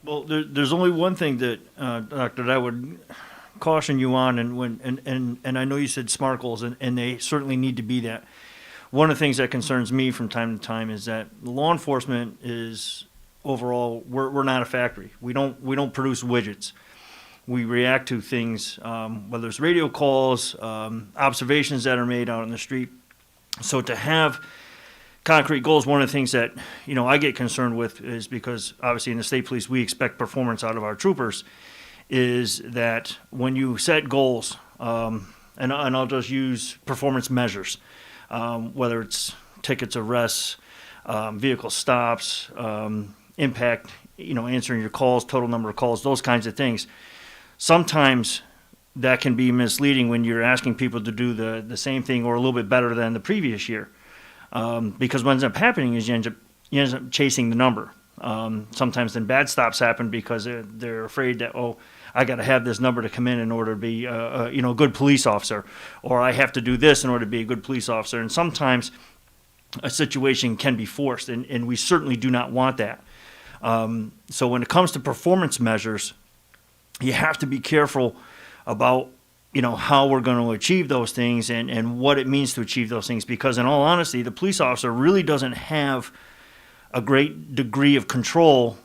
Well, there's only one thing that, Doctor, that I would caution you on, and I know you said SMART goals, and they certainly need to be that. One of the things that concerns me from time to time is that law enforcement is overall we're not a factory. We don't produce widgets. We react to things, whether it's radio calls, observations that are made out on the street. So to have concrete goals, one of the things that I get concerned with is because obviously in the state police we expect performance out of our troopers, is that when you set goals, and I'll just use performance measures, whether it's tickets, arrests, vehicle stops, impact, answering your calls, total number of calls, those kinds of things. Sometimes that can be misleading when you're asking people to do the same thing or a little bit better than the previous year. Because what ends up happening is you end up chasing the number. Sometimes then bad stops happen because they're afraid that, I got to have this number to come in order to be a good police officer, or I have to do this in order to be a good police officer. And sometimes a situation can be forced, and we certainly do not want that. So when it comes to performance measures, you have to be careful about how we're going to achieve those things and what it means to achieve those things, because in all honesty, the police officer really doesn't have a great degree of control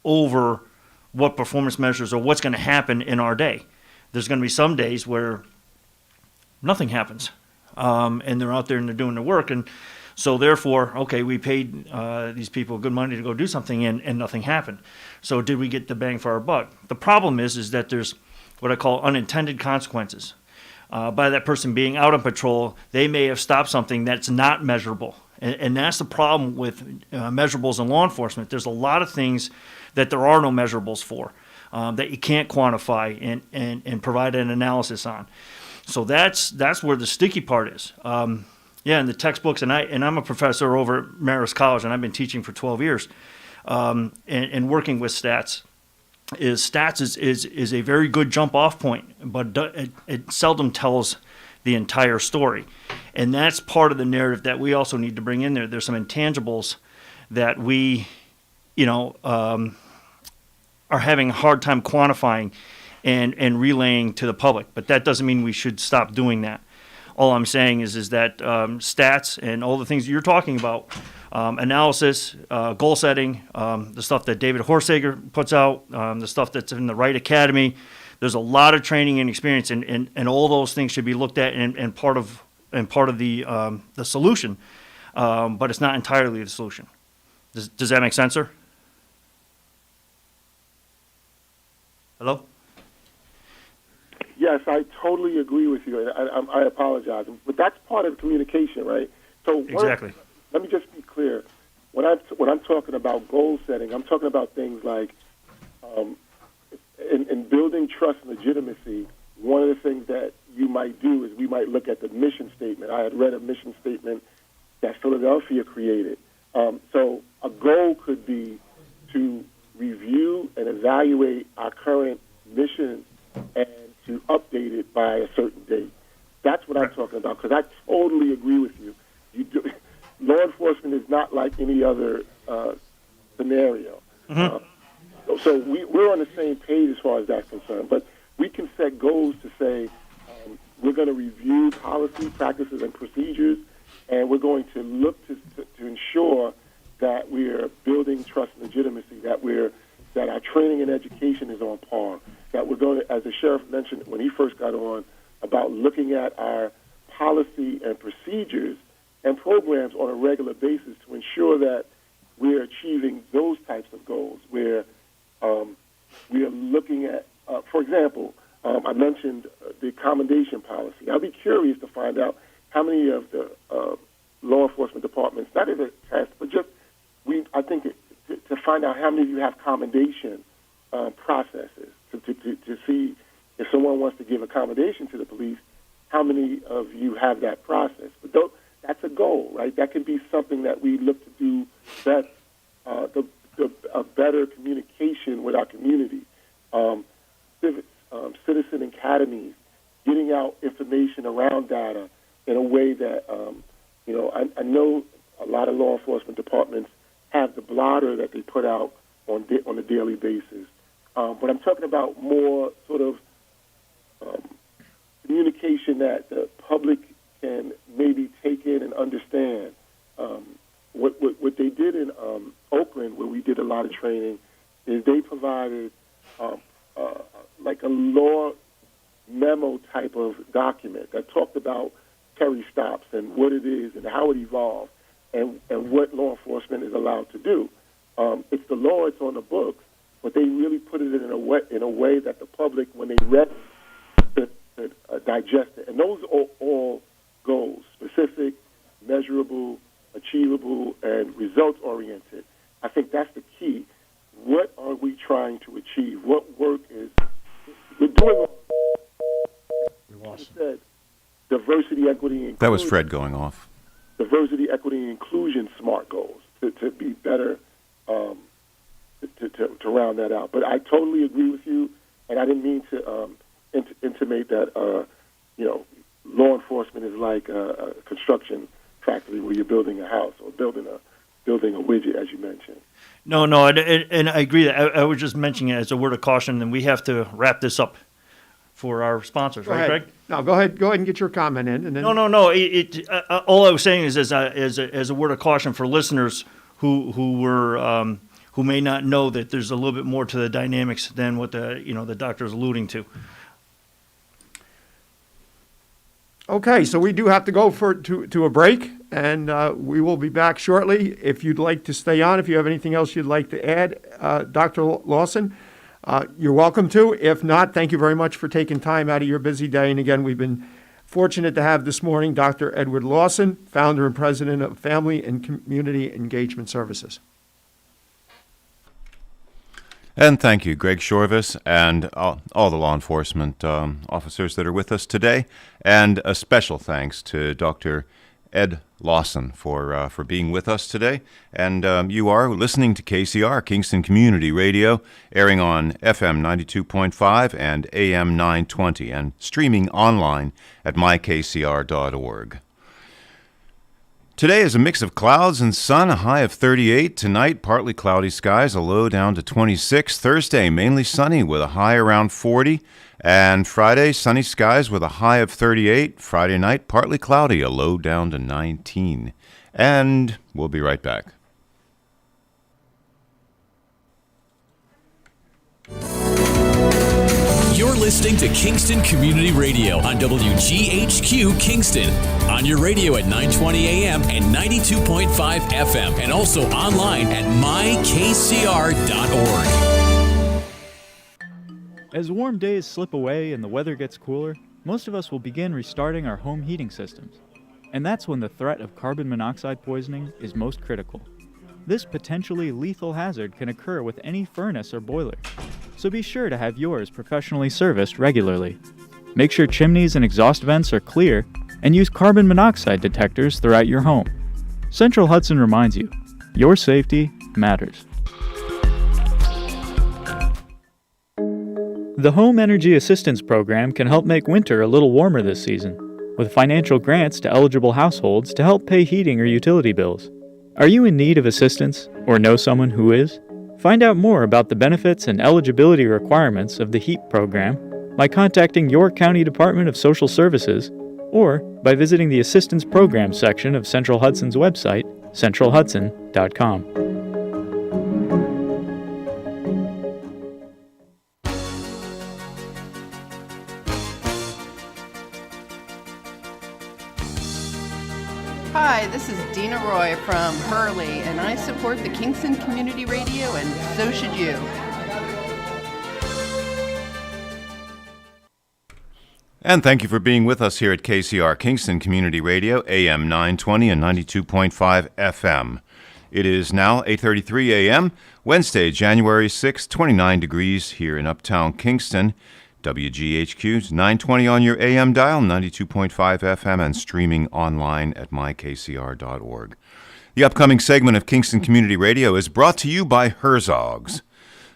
over what performance measures or what's going to happen in our day. There's going to be some days where nothing happens, and they're out there and they're doing their work, and so therefore, okay, we paid these people good money to go do something, and nothing happened. So did we get the bang for our buck? The problem is that there's what I call unintended consequences. By that person being out on patrol, they may have stopped something that's not measurable. And that's the problem with measurables in law enforcement. There's a lot of things that there are no measurables for, that you can't quantify and provide an analysis on. So that's where the sticky part is. In the textbooks, and I'm a professor over at Marist College, and I've been teaching for 12 years, and working with stats. Stats is a very good jump-off point, but it seldom tells the entire story. And that's part of the narrative that we also need to bring in there. There's some intangibles that we, are having a hard time quantifying and relaying to the public. But that doesn't mean we should stop doing that. All I'm saying is that stats and all the things you're talking about, analysis, goal setting, the stuff that David Horsager puts out, the stuff that's in the Wright Academy, there's a lot of training and experience, and all those things should be looked at and part of the solution, but it's not entirely the solution. Does that make sense, sir? Hello? Yes, I totally agree with you, and I apologize. But that's part of communication, right? So exactly. Let me just be clear. When I'm talking about goal setting, I'm talking about things like in building trust and legitimacy, one of the things that you might do is we might look at the mission statement. I had read a mission statement that Philadelphia created. So a goal could be to review and evaluate our current mission and to update it by a certain date. That's what I'm talking about, because I totally agree with you. Law enforcement is not like any other scenario. Mm-hmm. So we're on the same page as far as that's concerned. But we can set goals to say we're going to review policy, practices, and procedures, and we're going to look to ensure that we're building trust and legitimacy, that our training and education is on par, that we're going to, as the sheriff mentioned when he first got on, about looking at our policy and procedures and programs on a regular basis to ensure that we're achieving those types of goals, where we are looking at, for example, I mentioned the accommodation policy. I'll be curious to find out how many of the law enforcement departments, not as a test, but just I think to find out how many of you have accommodation processes to see if someone wants to give accommodation to the police, how many of you have that process. But that's a goal, right? That can be something that we look to do, that a better communication with our community. Citizen academies, getting out information around data in a way that, I know a lot of law enforcement departments have the blotter that they put out on a daily basis. But I'm talking about more sort of communication that the public can maybe take in and understand. What they did in Oakland, where we did a lot of training, is they provided like a law memo type of document that talked about Terry stops and what it is and how it evolved and what law enforcement is allowed to do. It's the law, it's on the books, but they really put it in a way that the public, when they read it, digest it. And those are all goals, specific, measurable, achievable, and results-oriented. I think that's the key. What are we trying to achieve? What work is we're doing? Said, diversity, equity, and inclusion. That was Fred going off. Diversity, equity, and inclusion SMART goals to be better, to round that out. But I totally agree with you, and I didn't mean to intimate that law enforcement is like a construction factory where you're building a house or building a widget, as you mentioned. No, and I agree. I was just mentioning it as a word of caution, and we have to wrap this up for our sponsors, right, Craig? No, go ahead and get your comment in. And then No. All I was saying is as a word of caution for listeners who may not know that there's a little bit more to the dynamics than what the doctor is alluding to. Okay, so we do have to go to a break, and we will be back shortly. If you'd like to stay on, if you have anything else you'd like to add, Dr. Lawson, you're welcome to. If not, thank you very much for taking time out of your busy day. And again, we've been fortunate to have this morning Dr. Edward Lawson, founder and president of Family and Community Engagement Services. And thank you, Greg Shorvis, and all the law enforcement officers that are with us today. And a special thanks to Dr. Ed Lawson for being with us today. And you are listening to KCR, Kingston Community Radio, airing on FM 92.5 and AM 920, and streaming online at mykcr.org. Today is a mix of clouds and sun, a high of 38. Tonight, partly cloudy skies, a low down to 26. Thursday, mainly sunny with a high around 40. And Friday, sunny skies with a high of 38. Friday night, partly cloudy, a low down to 19. And we'll be right back. You're listening to Kingston Community Radio on WGHQ Kingston. On your radio at 920 AM and 92.5 FM, and also online at mykcr.org. As warm days slip away and the weather gets cooler, most of us will begin restarting our home heating systems. And that's when the threat of carbon monoxide poisoning is most critical. This potentially lethal hazard can occur with any furnace or boiler, so be sure to have yours professionally serviced regularly. Make sure chimneys and exhaust vents are clear, and use carbon monoxide detectors throughout your home. Central Hudson reminds you, your safety matters. The Home Energy Assistance Program can help make winter a little warmer this season, with financial grants to eligible households to help pay heating or utility bills. Are you in need of assistance or know someone who is? Find out more about the benefits and eligibility requirements of the HEAP program by contacting your County Department of Social Services or by visiting the Assistance Program section of Central Hudson's website, centralhudson.com. Hi, this is Dina Roy from Hurley, and I support the Kingston Community Radio, and so should you. And thank you for being with us here at KCR, Kingston Community Radio, AM 920 and 92.5 FM. It is now 8:33 a.m., Wednesday, January 6, 29 degrees here in Uptown Kingston. WGHQ's 920 on your AM dial, 92.5 FM, and streaming online at mykcr.org. The upcoming segment of Kingston Community Radio is brought to you by Herzog's,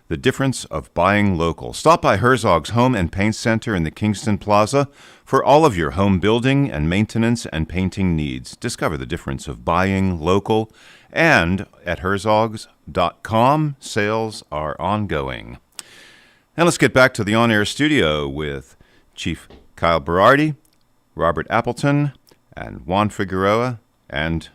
the difference of buying local. Stop by Herzog's Home and Paint Center in the Kingston Plaza for all of your home building and maintenance and painting needs. Discover the difference of buying local, and at herzogs.com, sales are ongoing. And let's get back to the on-air studio with Chief Kyle Berardi, Robert Appleton, and Juan Figueroa, and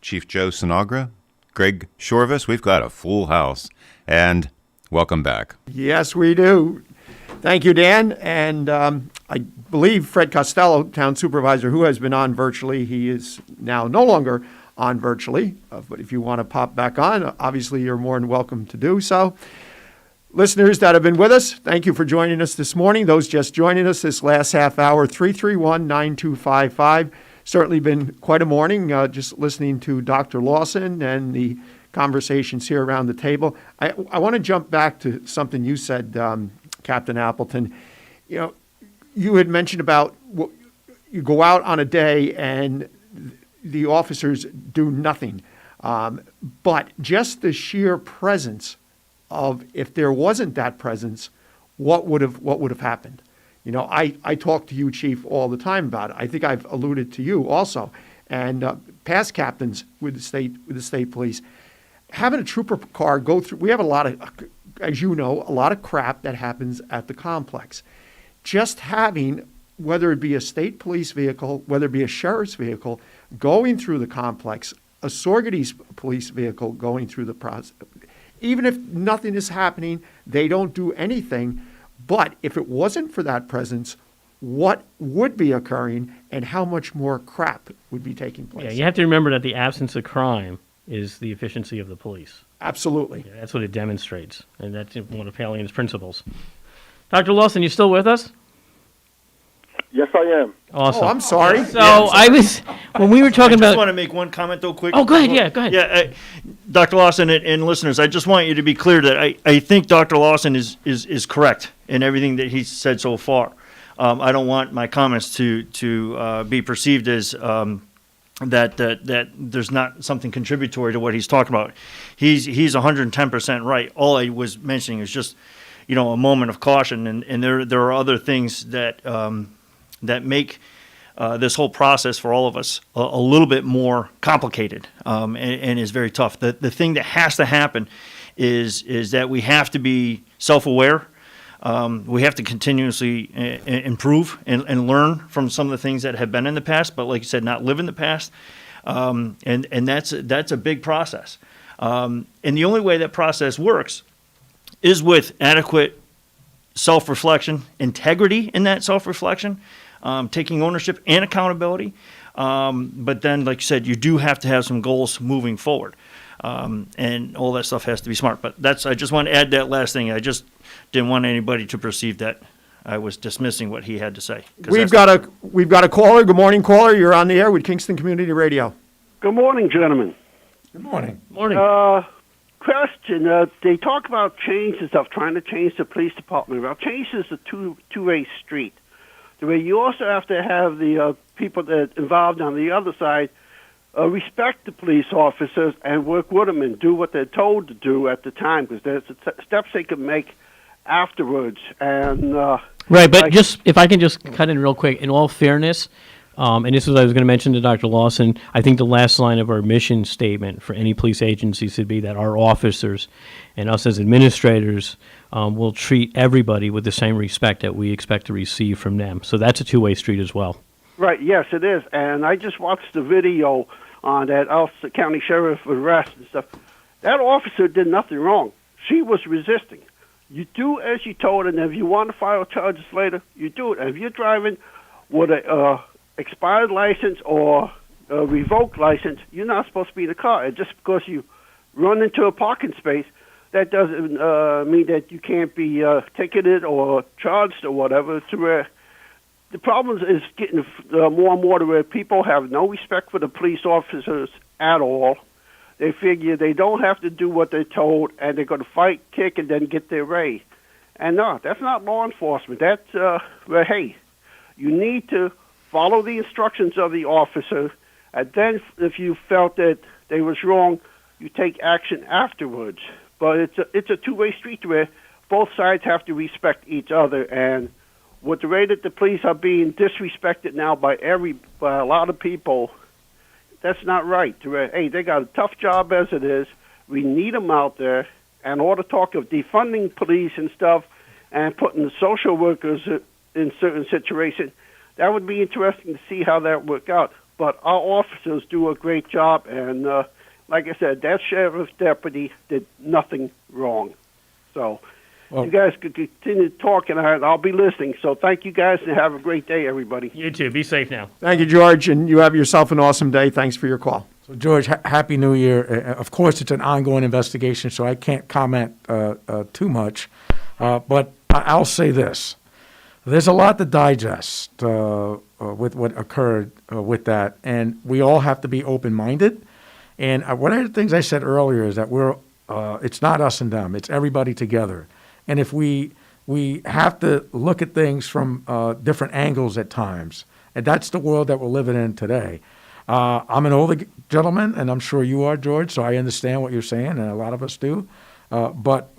Chief Joe Sinagra, Greg Shorvis. We've got a full house, and welcome back. Yes, we do. Thank you, Dan. And I believe Fred Costello, Town Supervisor, who has been on virtually, he is now no longer on virtually. But if you want to pop back on, obviously you're more than welcome to do so. Listeners that have been with us, thank you for joining us this morning. Those just joining us this last half hour, 331-9255. Certainly been quite a morning just listening to Dr. Lawson and the conversations here around the table. I want to jump back to something you said, Captain Appleton. You know, you had mentioned about you go out on a day and the officers do nothing. But just the sheer presence of, if there wasn't that presence, what would have happened? You know, I talk to you, Chief, all the time about it. I think I've alluded to you also, and past captains with the state police. Having a trooper car go through, we have a lot of, as you know, a lot of crap that happens at the complex. Just having, whether it be a state police vehicle, whether it be a sheriff's vehicle, going through the complex, a Sorgeties police vehicle going through the process, even if nothing is happening, they don't do anything. But if it wasn't for that presence, what would be occurring and how much more crap would be taking place? Yeah, you have to remember that the absence of crime is the efficiency of the police. Absolutely. Yeah, that's what it demonstrates, and that's one of Pallian's principles. Dr. Lawson, you still with us? Yes, I am. Awesome. Oh, I'm sorry. So I was, when we were talking I just about... want to make one comment, though, quick. Oh, go ahead. Yeah, go ahead. Yeah, Dr. Lawson and listeners, I just want you to be clear that I think Dr. Lawson is correct in everything that he's said so far. I don't want my comments to be perceived as that there's not something contributory to what he's talking about. He's 110% right. All I was mentioning is just, a moment of caution, and there are other things that that make this whole process for all of us a little bit more complicated and is very tough. The thing that has to happen is that we have to be self-aware. We have to continuously improve and learn from some of the things that have been in the past, but like you said, not live in the past. And that's a big process. And the only way that process works is with adequate self-reflection, integrity in that self-reflection, taking ownership and accountability. But then, like you said, you do have to have some goals moving forward. And all that stuff has to be smart. But I just want to add that last thing. I just didn't want anybody to perceive that I was dismissing what he had to say. We've got a caller. Good morning, caller. You're on the air with Kingston Community Radio. Good morning, gentlemen. Good morning. Morning. Question. They talk about change and stuff, trying to change the police department. Well, change is a two-way street. The way you also have to have the people that are involved on the other side respect the police officers and work with them and do what they're told to do at the time, because there's steps they can make afterwards. And right, but if I can just cut in real quick, in all fairness, and this is what I was going to mention to Dr. Lawson, I think the last line of our mission statement for any police agency should be that our officers and us as administrators will treat everybody with the same respect that we expect to receive from them. So that's a two-way street as well. Right, yes, it is. And I just watched the video on that Ulster County Sheriff arrest and stuff. That officer did nothing wrong. She was resisting. You do as you told, and if you want to file charges later, you do it. And if you're driving with a expired license or a revoked license, you're not supposed to be in the car. And just because you run into a parking space, that doesn't mean that you can't be ticketed or charged or whatever. To where the problem is getting more and more to where people have no respect for the police officers at all. They figure they don't have to do what they're told, and they're going to fight, kick, and then get their way. And no, that's not law enforcement. That's, hey, you need to follow the instructions of the officer, and then if you felt that they was wrong, you take action afterwards. But it's a two-way street where both sides have to respect each other, and with the way that the police are being disrespected now by a lot of people, that's not right. Hey, they got a tough job as it is. We need them out there. And all the talk of defunding police and stuff and putting the social workers in certain situations, that would be interesting to see how that work out. But our officers do a great job, and like I said, that sheriff's deputy did nothing wrong. So you guys could continue talking, I'll be listening. So thank you guys, and have a great day, everybody. You too. Be safe now. Thank you, George, and you have yourself an awesome day. Thanks for your call. So, George, Happy New Year. Of course, it's an ongoing investigation, so I can't comment too much. But I'll say this. There's a lot to digest with what occurred with that, and we all have to be open-minded. And one of the things I said earlier is that it's not us and them, it's everybody together. And if we have to look at things from different angles at times, and that's the world that we're living in today. I'm an older gentleman, and I'm sure you are, George, so I understand what you're saying, and a lot of us do. But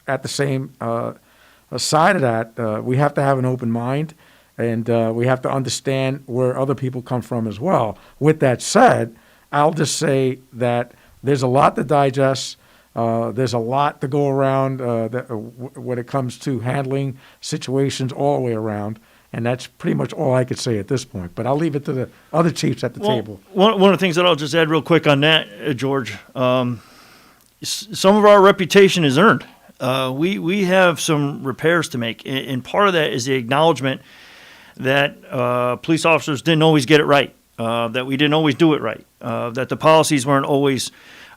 at the same side of that, we have to have an open mind, and we have to understand where other people come from as well. With that said, I'll just say that there's a lot to digest. There's a lot to go around when it comes to handling situations all the way around. And that's pretty much all I could say at this point. But I'll leave it to the other chiefs at the table. One of the things that I'll just add real quick on that, George, some of our reputation is earned. We have some repairs to make. And part of that is the acknowledgement that police officers didn't always get it right, that we didn't always do it right, that the policies weren't always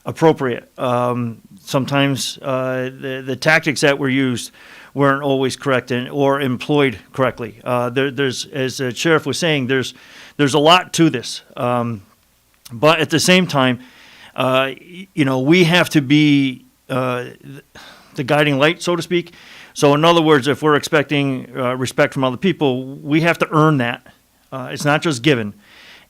appropriate. Sometimes the tactics that were used weren't always correct or employed correctly. There's, as the sheriff was saying, there's a lot to this. But at the same time, we have to be the guiding light, so to speak. So in other words, if we're expecting respect from other people, we have to earn that. It's not just given.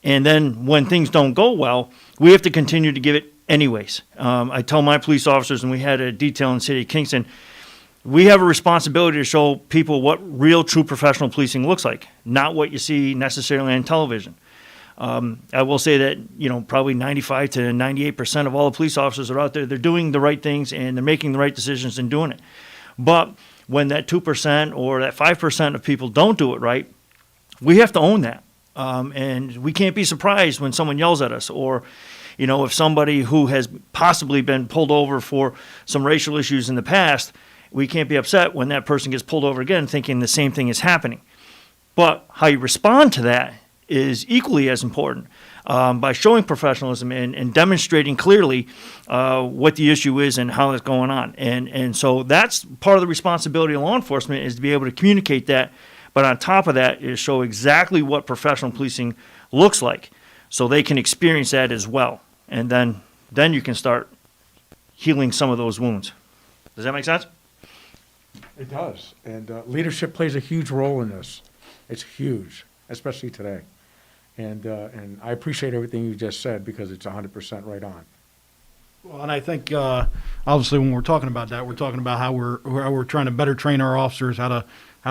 And then when things don't go well, we have to continue to give it anyways. I tell my police officers, and we had a detail in the city of Kingston, we have a responsibility to show people what real, true professional policing looks like, not what you see necessarily on television. I will say that, probably 95 to 98% of all the police officers are out there. They're doing the right things and they're making the right decisions and doing it. But when that 2% or that 5% of people don't do it right, we have to own that. And we can't be surprised when someone yells at us, or, if somebody who has possibly been pulled over for some racial issues in the past, we can't be upset when that person gets pulled over again thinking the same thing is happening. But how you respond to that is equally as important, by showing professionalism and demonstrating clearly what the issue is and how it's going on. And so that's part of the responsibility of law enforcement, is to be able to communicate that. But on top of that is show exactly what professional policing looks like, so they can experience that as well. And then you can start healing some of those wounds. Does that make sense? It does. And leadership plays a huge role in this. It's huge, especially today. And I appreciate everything you just said, because it's 100% right on. Well, and I think obviously when we're talking about that, we're talking about how we're trying to better train our officers how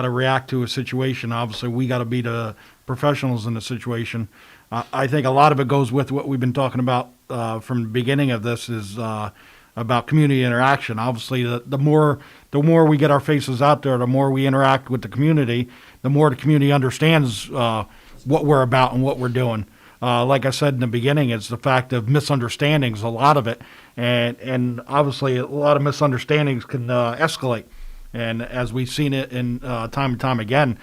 to react to a situation. Obviously, we got to be the professionals in the situation. I think a lot of it goes with what we've been talking about from the beginning of this, is about community interaction. Obviously, the more we get our faces out there, the more we interact with the community, the more the community understands what we're about and what we're doing. Like I said in the beginning, it's the fact of misunderstandings, a lot of it. And obviously, a lot of misunderstandings can escalate. And as we've seen it in time and time again,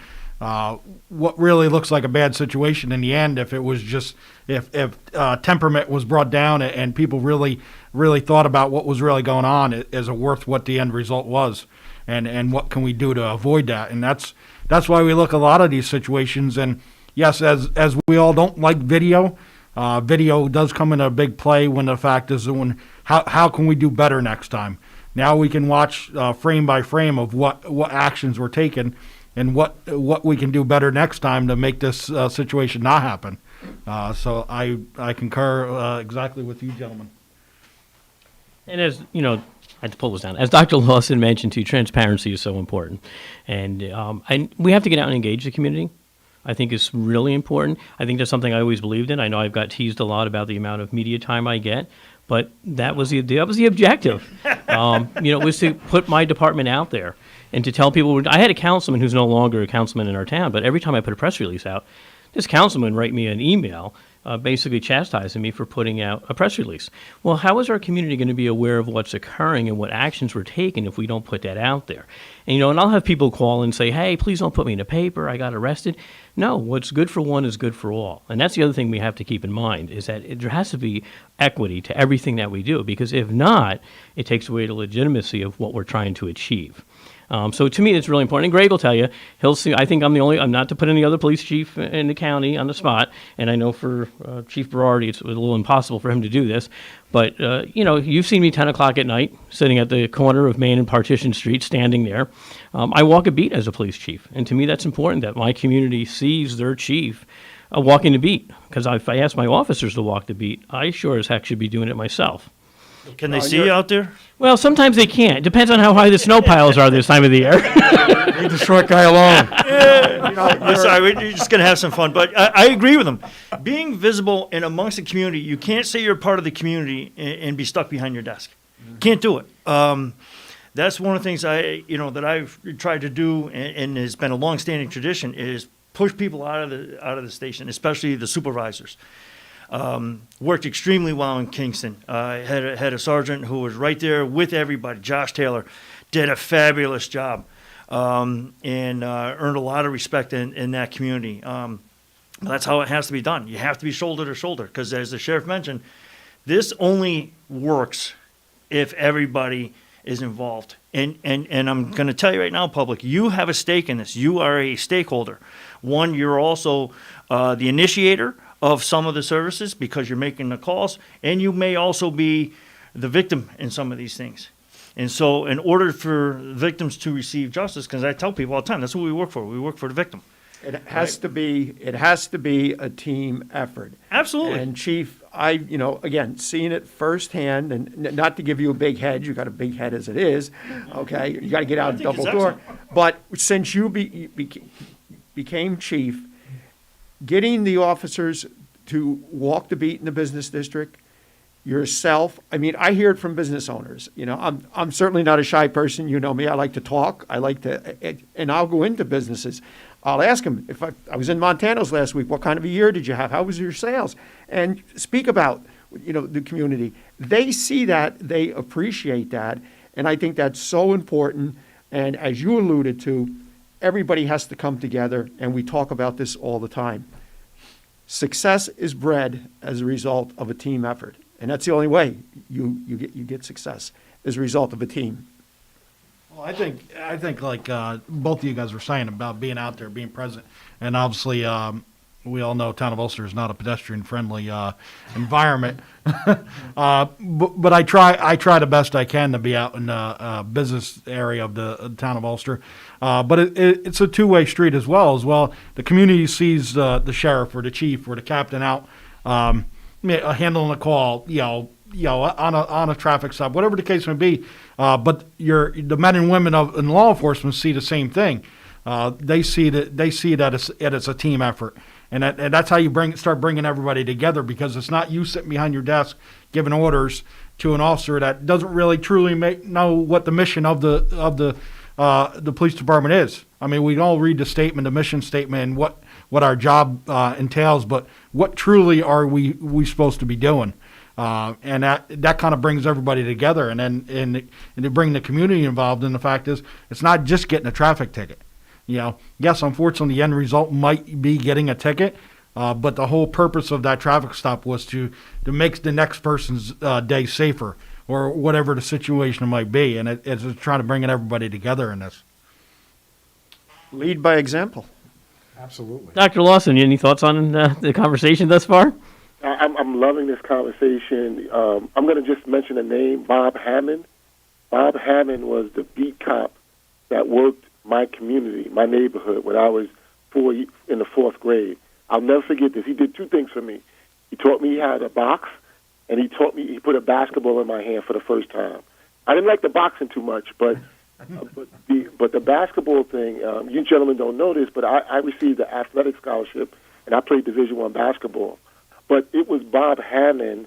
what really looks like a bad situation in the end, if it was just, if temperament was brought down and people really thought about what was really going on, is it worth what the end result was, and what can we do to avoid that? And that's why we look at a lot of these situations. And yes, as we all don't like video, video does come in a big play when the fact is that how can we do better next time? Now we can watch frame by frame of what actions were taken and what we can do better next time to make this situation not happen. So I concur exactly with you gentlemen. And as I had to pull this down. As Dr. Lawson mentioned too, transparency is so important, and we have to get out and engage the community. I think it's really important. I think that's something I always believed in. I know I've got teased a lot about the amount of media time I get, but that was the objective. Was to put my department out there and to tell people. I had a councilman who's no longer a councilman in our town, but every time I put a press release out, this councilman write me an email basically chastising me for putting out a press release. Well, how is our community going to be aware of what's occurring and what actions we're taking if we don't put that out there? And, and I'll have people call and say, hey, please don't put me in the paper, I got arrested. No, what's good for one is good for all. And that's the other thing we have to keep in mind, is that there has to be equity to everything that we do, because if not, it takes away the legitimacy of what we're trying to achieve. So to me, it's really important. And Greg will tell you, he'll see. I think I'm not to put any other police chief in the county on the spot. And I know for Chief Berardi, it's a little impossible for him to do this. But, you've seen me 10 o'clock at night, sitting at the corner of Main and Partition Street, standing there. I walk a beat as a police chief. And to me, that's important that my community sees their chief walking the beat. Because if I ask my officers to walk the beat, I sure as heck should be doing it myself. Can they see you out there? Well, sometimes they can't. Depends on how high the snow piles are this time of the year. Leave the short guy alone. Sorry, we're just going to have some fun. But I agree with them. Being visible and amongst the community, you can't say you're part of the community and be stuck behind your desk. Can't do it. That's one of the things that I've tried to do, and has been a long-standing tradition, is push people out of the station, especially the supervisors. Worked extremely well in Kingston. Had a sergeant who was right there with everybody. Josh Taylor did a fabulous job, and earned a lot of respect in that community. That's how it has to be done. You have to be shoulder to shoulder, because as the sheriff mentioned, this only works if everybody is involved. And I'm going to tell you right now, public, you have a stake in this. You are a stakeholder. One, you're also the initiator of some of the services, because you're making the calls, and you may also be the victim in some of these things. And so in order for victims to receive justice, because I tell people all the time, that's what we work for. We work for the victim. It has to be a team effort. Absolutely. And Chief, again, seeing it firsthand, and not to give you a big head, you got a big head as it is, okay? You got to get out and double door. But since you became chief, getting the officers to walk the beat in the business district, yourself, I hear it from business owners. I'm certainly not a shy person. You know me. I like to talk. And I'll go into businesses. I'll ask them, if I was in Montana's last week, what kind of a year did you have? How was your sales? And speak about, the community. They see that, they appreciate that, and I think that's so important. And as you alluded to, everybody has to come together, and we talk about this all the time. Success is bred as a result of a team effort, and that's the only way you get success, as a result of a team. Well, I think like both of you guys were saying about being out there, being present, and obviously we all know town of Ulster is not a pedestrian-friendly environment, but I try the best I can to be out in the business area of the town of Ulster. But it's a two-way street as well. The community sees the sheriff or the chief or the captain out handling a call, on a traffic stop, whatever the case may be. But the men and women in law enforcement see the same thing. They see that it's a team effort, and that's how you start bringing everybody together, because it's not you sitting behind your desk giving orders to an officer that doesn't really truly know what the mission of the police department is. We all read the statement, the mission statement, and what our job entails, but what truly are we supposed to be doing? And that kind of brings everybody together, and to bring the community involved. And the fact is, it's not just getting a traffic ticket. Yes, unfortunately, the end result might be getting a ticket, but the whole purpose of that traffic stop was to make the next person's day safer, or whatever the situation might be. And it's trying to bring everybody together in this. Lead by example. Absolutely. Dr. Lawson, any thoughts on the conversation thus far? I'm loving this conversation. I'm going to just mention a name, Bob Hammond. Bob Hammond was the beat cop that worked my community, my neighborhood, when I was in the fourth grade. I'll never forget this. He did two things for me. He taught me how to box, and he put a basketball in my hand for the first time. I didn't like the boxing too much, but the basketball thing, you gentlemen don't know this, but I received the athletic scholarship, and I played Division I basketball. But it was Bob Hammond,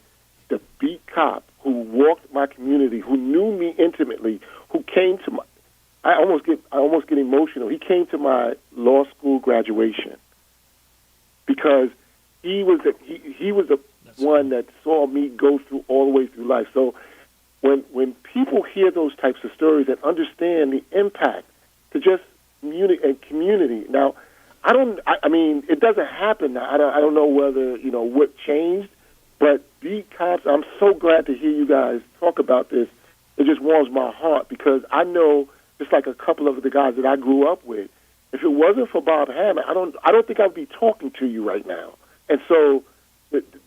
the beat cop, who walked my community, who knew me intimately, who came to my... I almost get emotional. He came to my law school graduation because he was the one that saw me go through all the way through life. So when people hear those types of stories and understand the impact to just community. Now, I mean, it doesn't happen now. I don't know whether, what changed, but beat cops, I'm so glad to hear you guys talk about this. It just warms my heart because I know, just like a couple of the guys that I grew up with, if it wasn't for Bob Hammond, I don't think I'd be talking to you right now. And so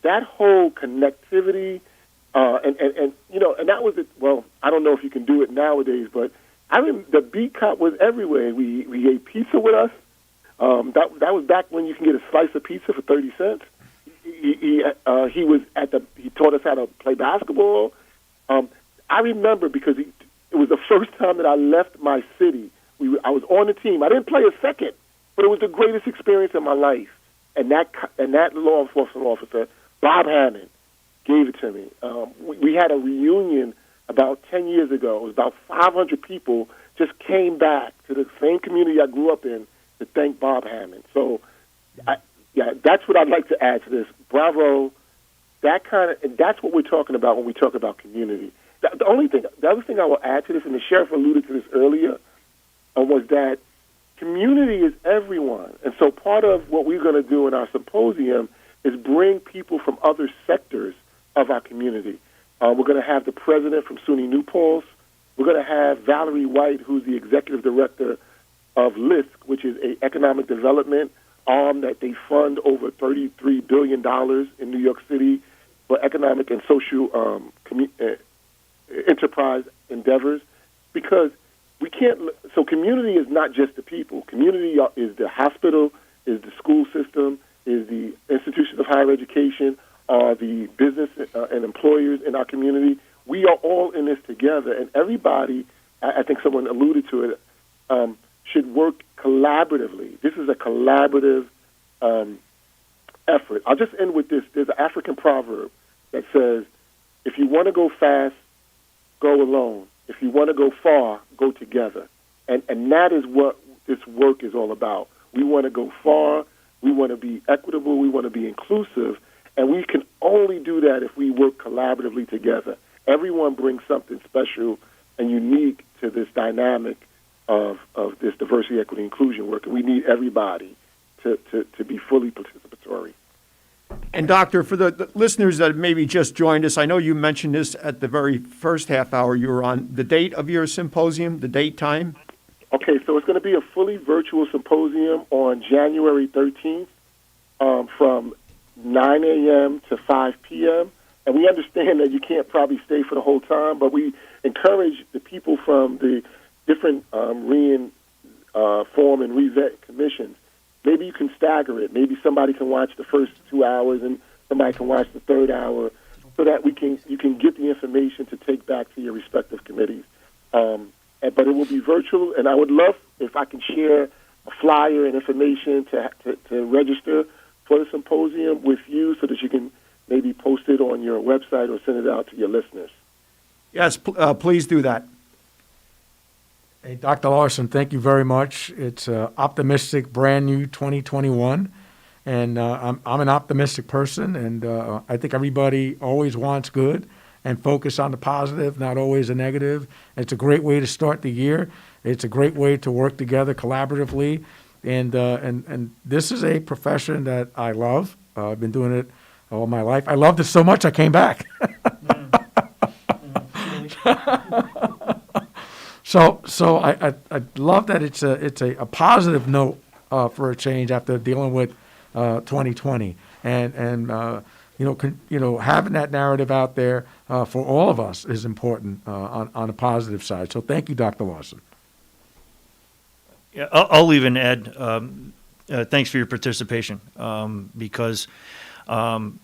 that whole connectivity, and that was it. Well, I don't know if you can do it nowadays, but the beat cop was everywhere. We ate pizza with us. That was back when you can get a slice of pizza for 30 cents. He taught us how to play basketball. I remember because it was the first time that I left my city. I was on the team. I didn't play a second, but it was the greatest experience in my life. And that law enforcement officer, Bob Hammond, gave it to me. We had a reunion about 10 years ago. It was about 500 people just came back to the same community I grew up in to thank Bob Hammond. So, that's what I'd like to add to this. Bravo. And that's what we're talking about when we talk about community. The other thing I will add to this, and the sheriff alluded to this earlier, was that community is everyone. And so part of what we're going to do in our symposium is bring people from other sectors of our community. We're going to have the president from SUNY New Paltz. We're going to have Valerie White, who's the executive director of LISC, which is an economic development arm that they fund over $33 billion in New York City for economic and social enterprise endeavors. Because we can't. So community is not just the people. Community is the hospital, is the school system, is the institution of higher education, are the business and employers in our community. We are all in this together, and everybody, I think someone alluded to it, should work collaboratively. This is a collaborative effort. I'll just end with this. There's an African proverb that says, if you want to go fast, go alone. If you want to go far, go together. And that is what this work is all about. We want to go far. We want to be equitable. We want to be inclusive. And we can only do that if we work collaboratively together. Everyone brings something special and unique to this dynamic of this diversity, equity, inclusion work. And we need everybody to be fully participatory. And Doctor, for the listeners that maybe just joined us, I know you mentioned this at the very first half hour you were on. The date of your symposium, the date, time? Okay, so it's going to be a fully virtual symposium on January 13th from 9 a.m. to 5 p.m. And we understand that you can't probably stay for the whole time, but we encourage the people from the different form and revet commissions. Maybe you can stagger it. Maybe somebody can watch the first 2 hours and somebody can watch the third hour so that you can get the information to take back to your respective committees. But it will be virtual, and I would love if I can share a flyer and information to register for the symposium with you so that you can maybe post it on your website or send it out to your listeners. Yes, please do that. Hey, Dr. Larson, thank you very much. It's optimistic, brand new 2021, and I'm an optimistic person, and I think everybody always wants good and focus on the positive, not always the negative. It's a great way to start the year. It's a great way to work together collaboratively, and this is a profession that I love. I've been doing it all my life. I loved it so much I came back. So I love that it's a positive note for a change after dealing with 2020 and having that narrative out there for all of us is important on the positive side. So thank you, Dr. Larson. Yeah, I'll even add thanks for your participation because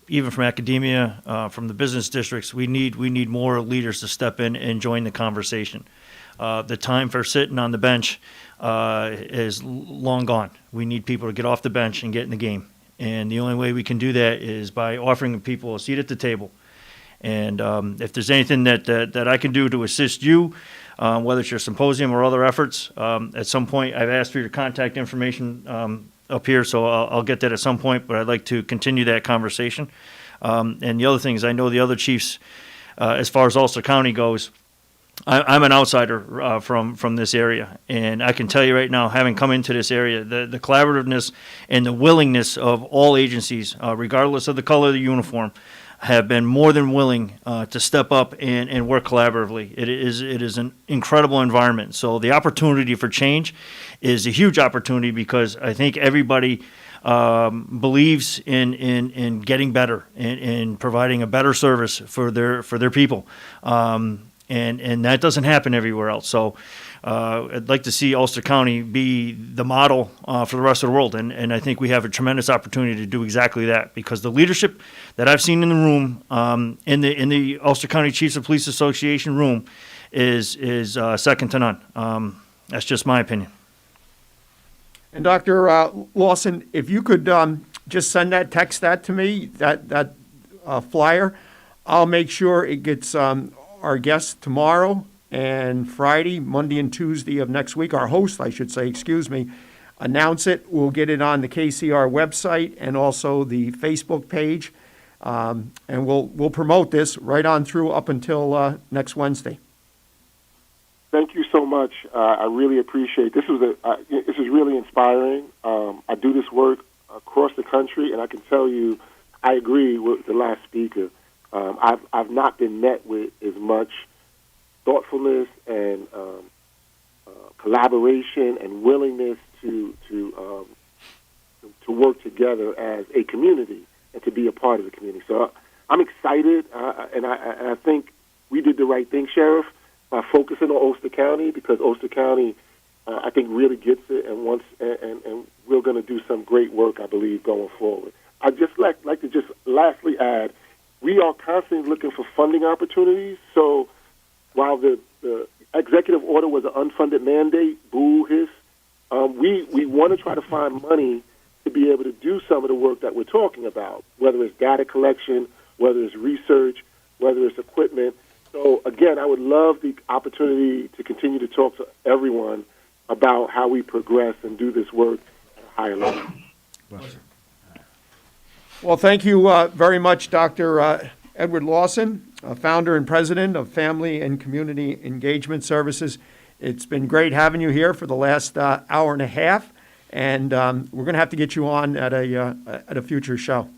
even from academia, from the business districts, we need more leaders to step in and join the conversation. The time for sitting on the bench is long gone. We need people to get off the bench and get in the game. And the only way we can do that is by offering people a seat at the table. And if there's anything that I can do to assist you, whether it's your symposium or other efforts, at some point I've asked for your contact information up here, so I'll get that at some point, but I'd like to continue that conversation. And the other thing is, I know the other chiefs, as far as Ulster County goes, I'm an outsider from this area, and I can tell you right now, having come into this area, the collaborativeness and the willingness of all agencies, regardless of the color of the uniform, have been more than willing to step up and work collaboratively. It is an incredible environment. So the opportunity for change is a huge opportunity, because I think everybody believes in getting better and in providing a better service for their people. And that doesn't happen everywhere else. So I'd like to see Ulster County be the model for the rest of the world. And I think we have a tremendous opportunity to do exactly that, because the leadership that I've seen in the room, in the Ulster County Chiefs of Police Association room, is second to none. That's just my opinion. And Dr. Lawson, if you could just text that to me, that flyer, I'll make sure it gets our guests tomorrow and Friday, Monday and Tuesday of next week. Our host, I should say, announce it. We'll get it on the KCR website and also the Facebook page, and we'll promote this right on through up until next Wednesday. Thank you so much. I really appreciate this. This is really inspiring. I do this work across the country, and I can tell you, I agree with the last speaker. I've not been met with as much thoughtfulness and collaboration and willingness to work together as a community and to be a part of the community. So I'm excited, and I think we did the right thing, Sheriff, by focusing on Ulster County, because Ulster County, I think, really gets it, and we're going to do some great work, I believe, going forward. I'd just like to just lastly add, we are constantly looking for funding opportunities. So while the executive order was an unfunded mandate, boo hiss, we want to try to find money to be able to do some of the work that we're talking about, whether it's data collection, whether it's research, whether it's equipment. So, again, I would love the opportunity to continue to talk to everyone about how we progress and do this work at a higher level. Well, thank you very much, Dr. Edward Lawson, founder and president of Family and Community Engagement Services. It's been great having you here for the last hour and a half, and we're going to have to get you on at a future show.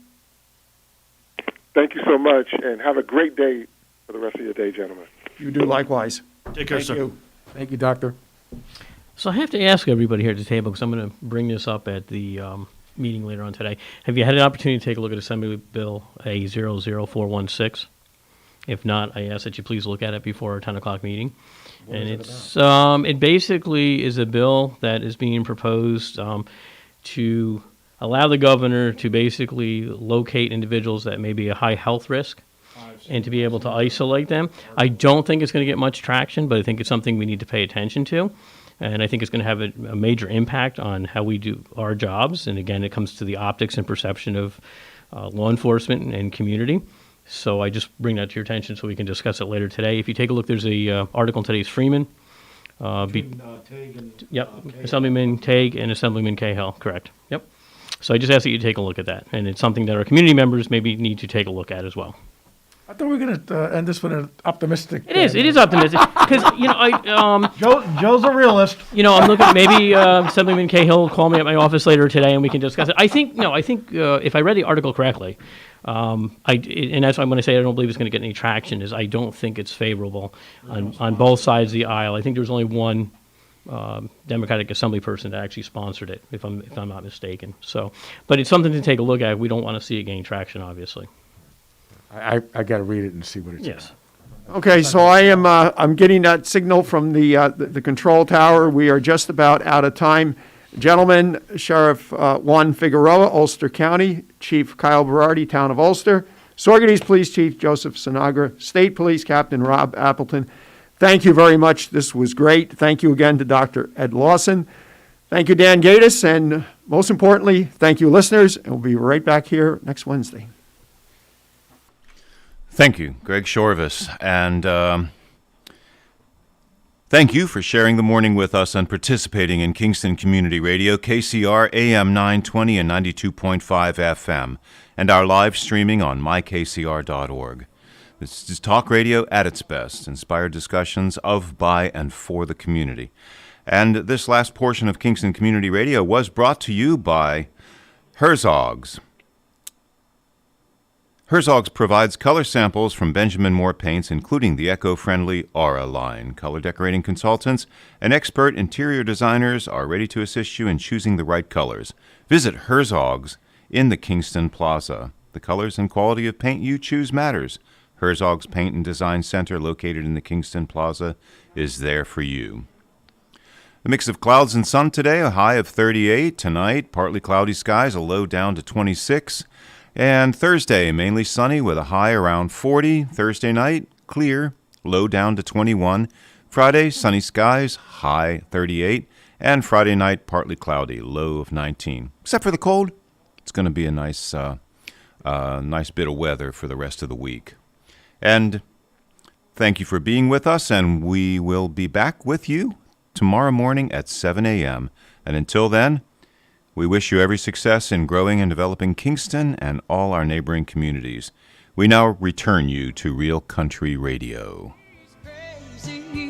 Thank you so much, and have a great day for the rest of your day, gentlemen. You do likewise. Take care, sir. You. Thank you, Doctor. So I have to ask everybody here at the table, because I'm going to bring this up at the meeting later on today. Have you had an opportunity to take a look at Assembly Bill A00416? If not, I ask that you please look at it before our 10 o'clock meeting. It basically is a bill that is being proposed to allow the governor to basically locate individuals that may be a high health risk and to be able to isolate them. I don't think it's going to get much traction, but I think it's something we need to pay attention to. And I think it's going to have a major impact on how we do our jobs. And again, it comes to the optics and perception of law enforcement and community. So I just bring that to your attention so we can discuss it later today. If you take a look, there's a article in today's Freeman. Assemblyman Tague and Assemblyman Cahill, correct. Yep. So I just ask that you take a look at that. And it's something that our community members maybe need to take a look at as well. I thought we were going to end this with an optimistic. It is optimistic because Joe's a realist. I'm looking. Maybe Assemblyman Cahill will call me at my office later today and we can discuss it. I think if I read the article correctly, and that's why I'm going to say I don't believe it's going to get any traction. Is I don't think it's favorable on both sides of the aisle. I think there's only one Democratic Assembly person that actually sponsored it, if I'm not mistaken. So, but it's something to take a look at. We don't want to see it gain traction, obviously. I got to read it and see what it's Yes. Okay, so I'm getting that signal from the control tower. We are just about out of time. Gentlemen, Sheriff Juan Figueroa, Ulster County, Chief Kyle Berardi, Town of Ulster, Saugerties Police Chief Joseph Sinagra, State Police Captain Rob Appleton. Thank you very much. This was great. Thank you again to Dr. Ed Lawson. Thank you, Dan Gatis, and most importantly, thank you, listeners, and we'll be right back here next Wednesday. Thank you, Greg Shorvis. And Thank you for sharing the morning with us and participating in Kingston Community Radio, KCR AM 920 and 92.5 FM, and our live streaming on mykcr.org. This is talk radio at its best, inspired discussions of, by, and for the community. And this last portion of Kingston Community Radio was brought to you by Herzog's. Herzog's provides color samples from Benjamin Moore paints, including the eco-friendly Aura line. Color decorating consultants and expert interior designers are ready to assist you in choosing the right colors. Visit Herzog's in the Kingston Plaza. The colors and quality of paint you choose matters. Herzog's Paint and Design Center, located in the Kingston Plaza, is there for you. A mix of clouds and sun today, a high of 38. Tonight, partly cloudy skies, a low down to 26. And Thursday, mainly sunny with a high around 40. Thursday night, clear, low down to 21. Friday, sunny skies, high 38. And Friday night, partly cloudy, low of 19. Except for the cold, it's going to be a nice bit of weather for the rest of the week. And thank you for being with us, and we will be back with you tomorrow morning at 7 a.m. And until then, we wish you every success in growing and developing Kingston and all our neighboring communities. We now return you to Real Country Radio. Crazy.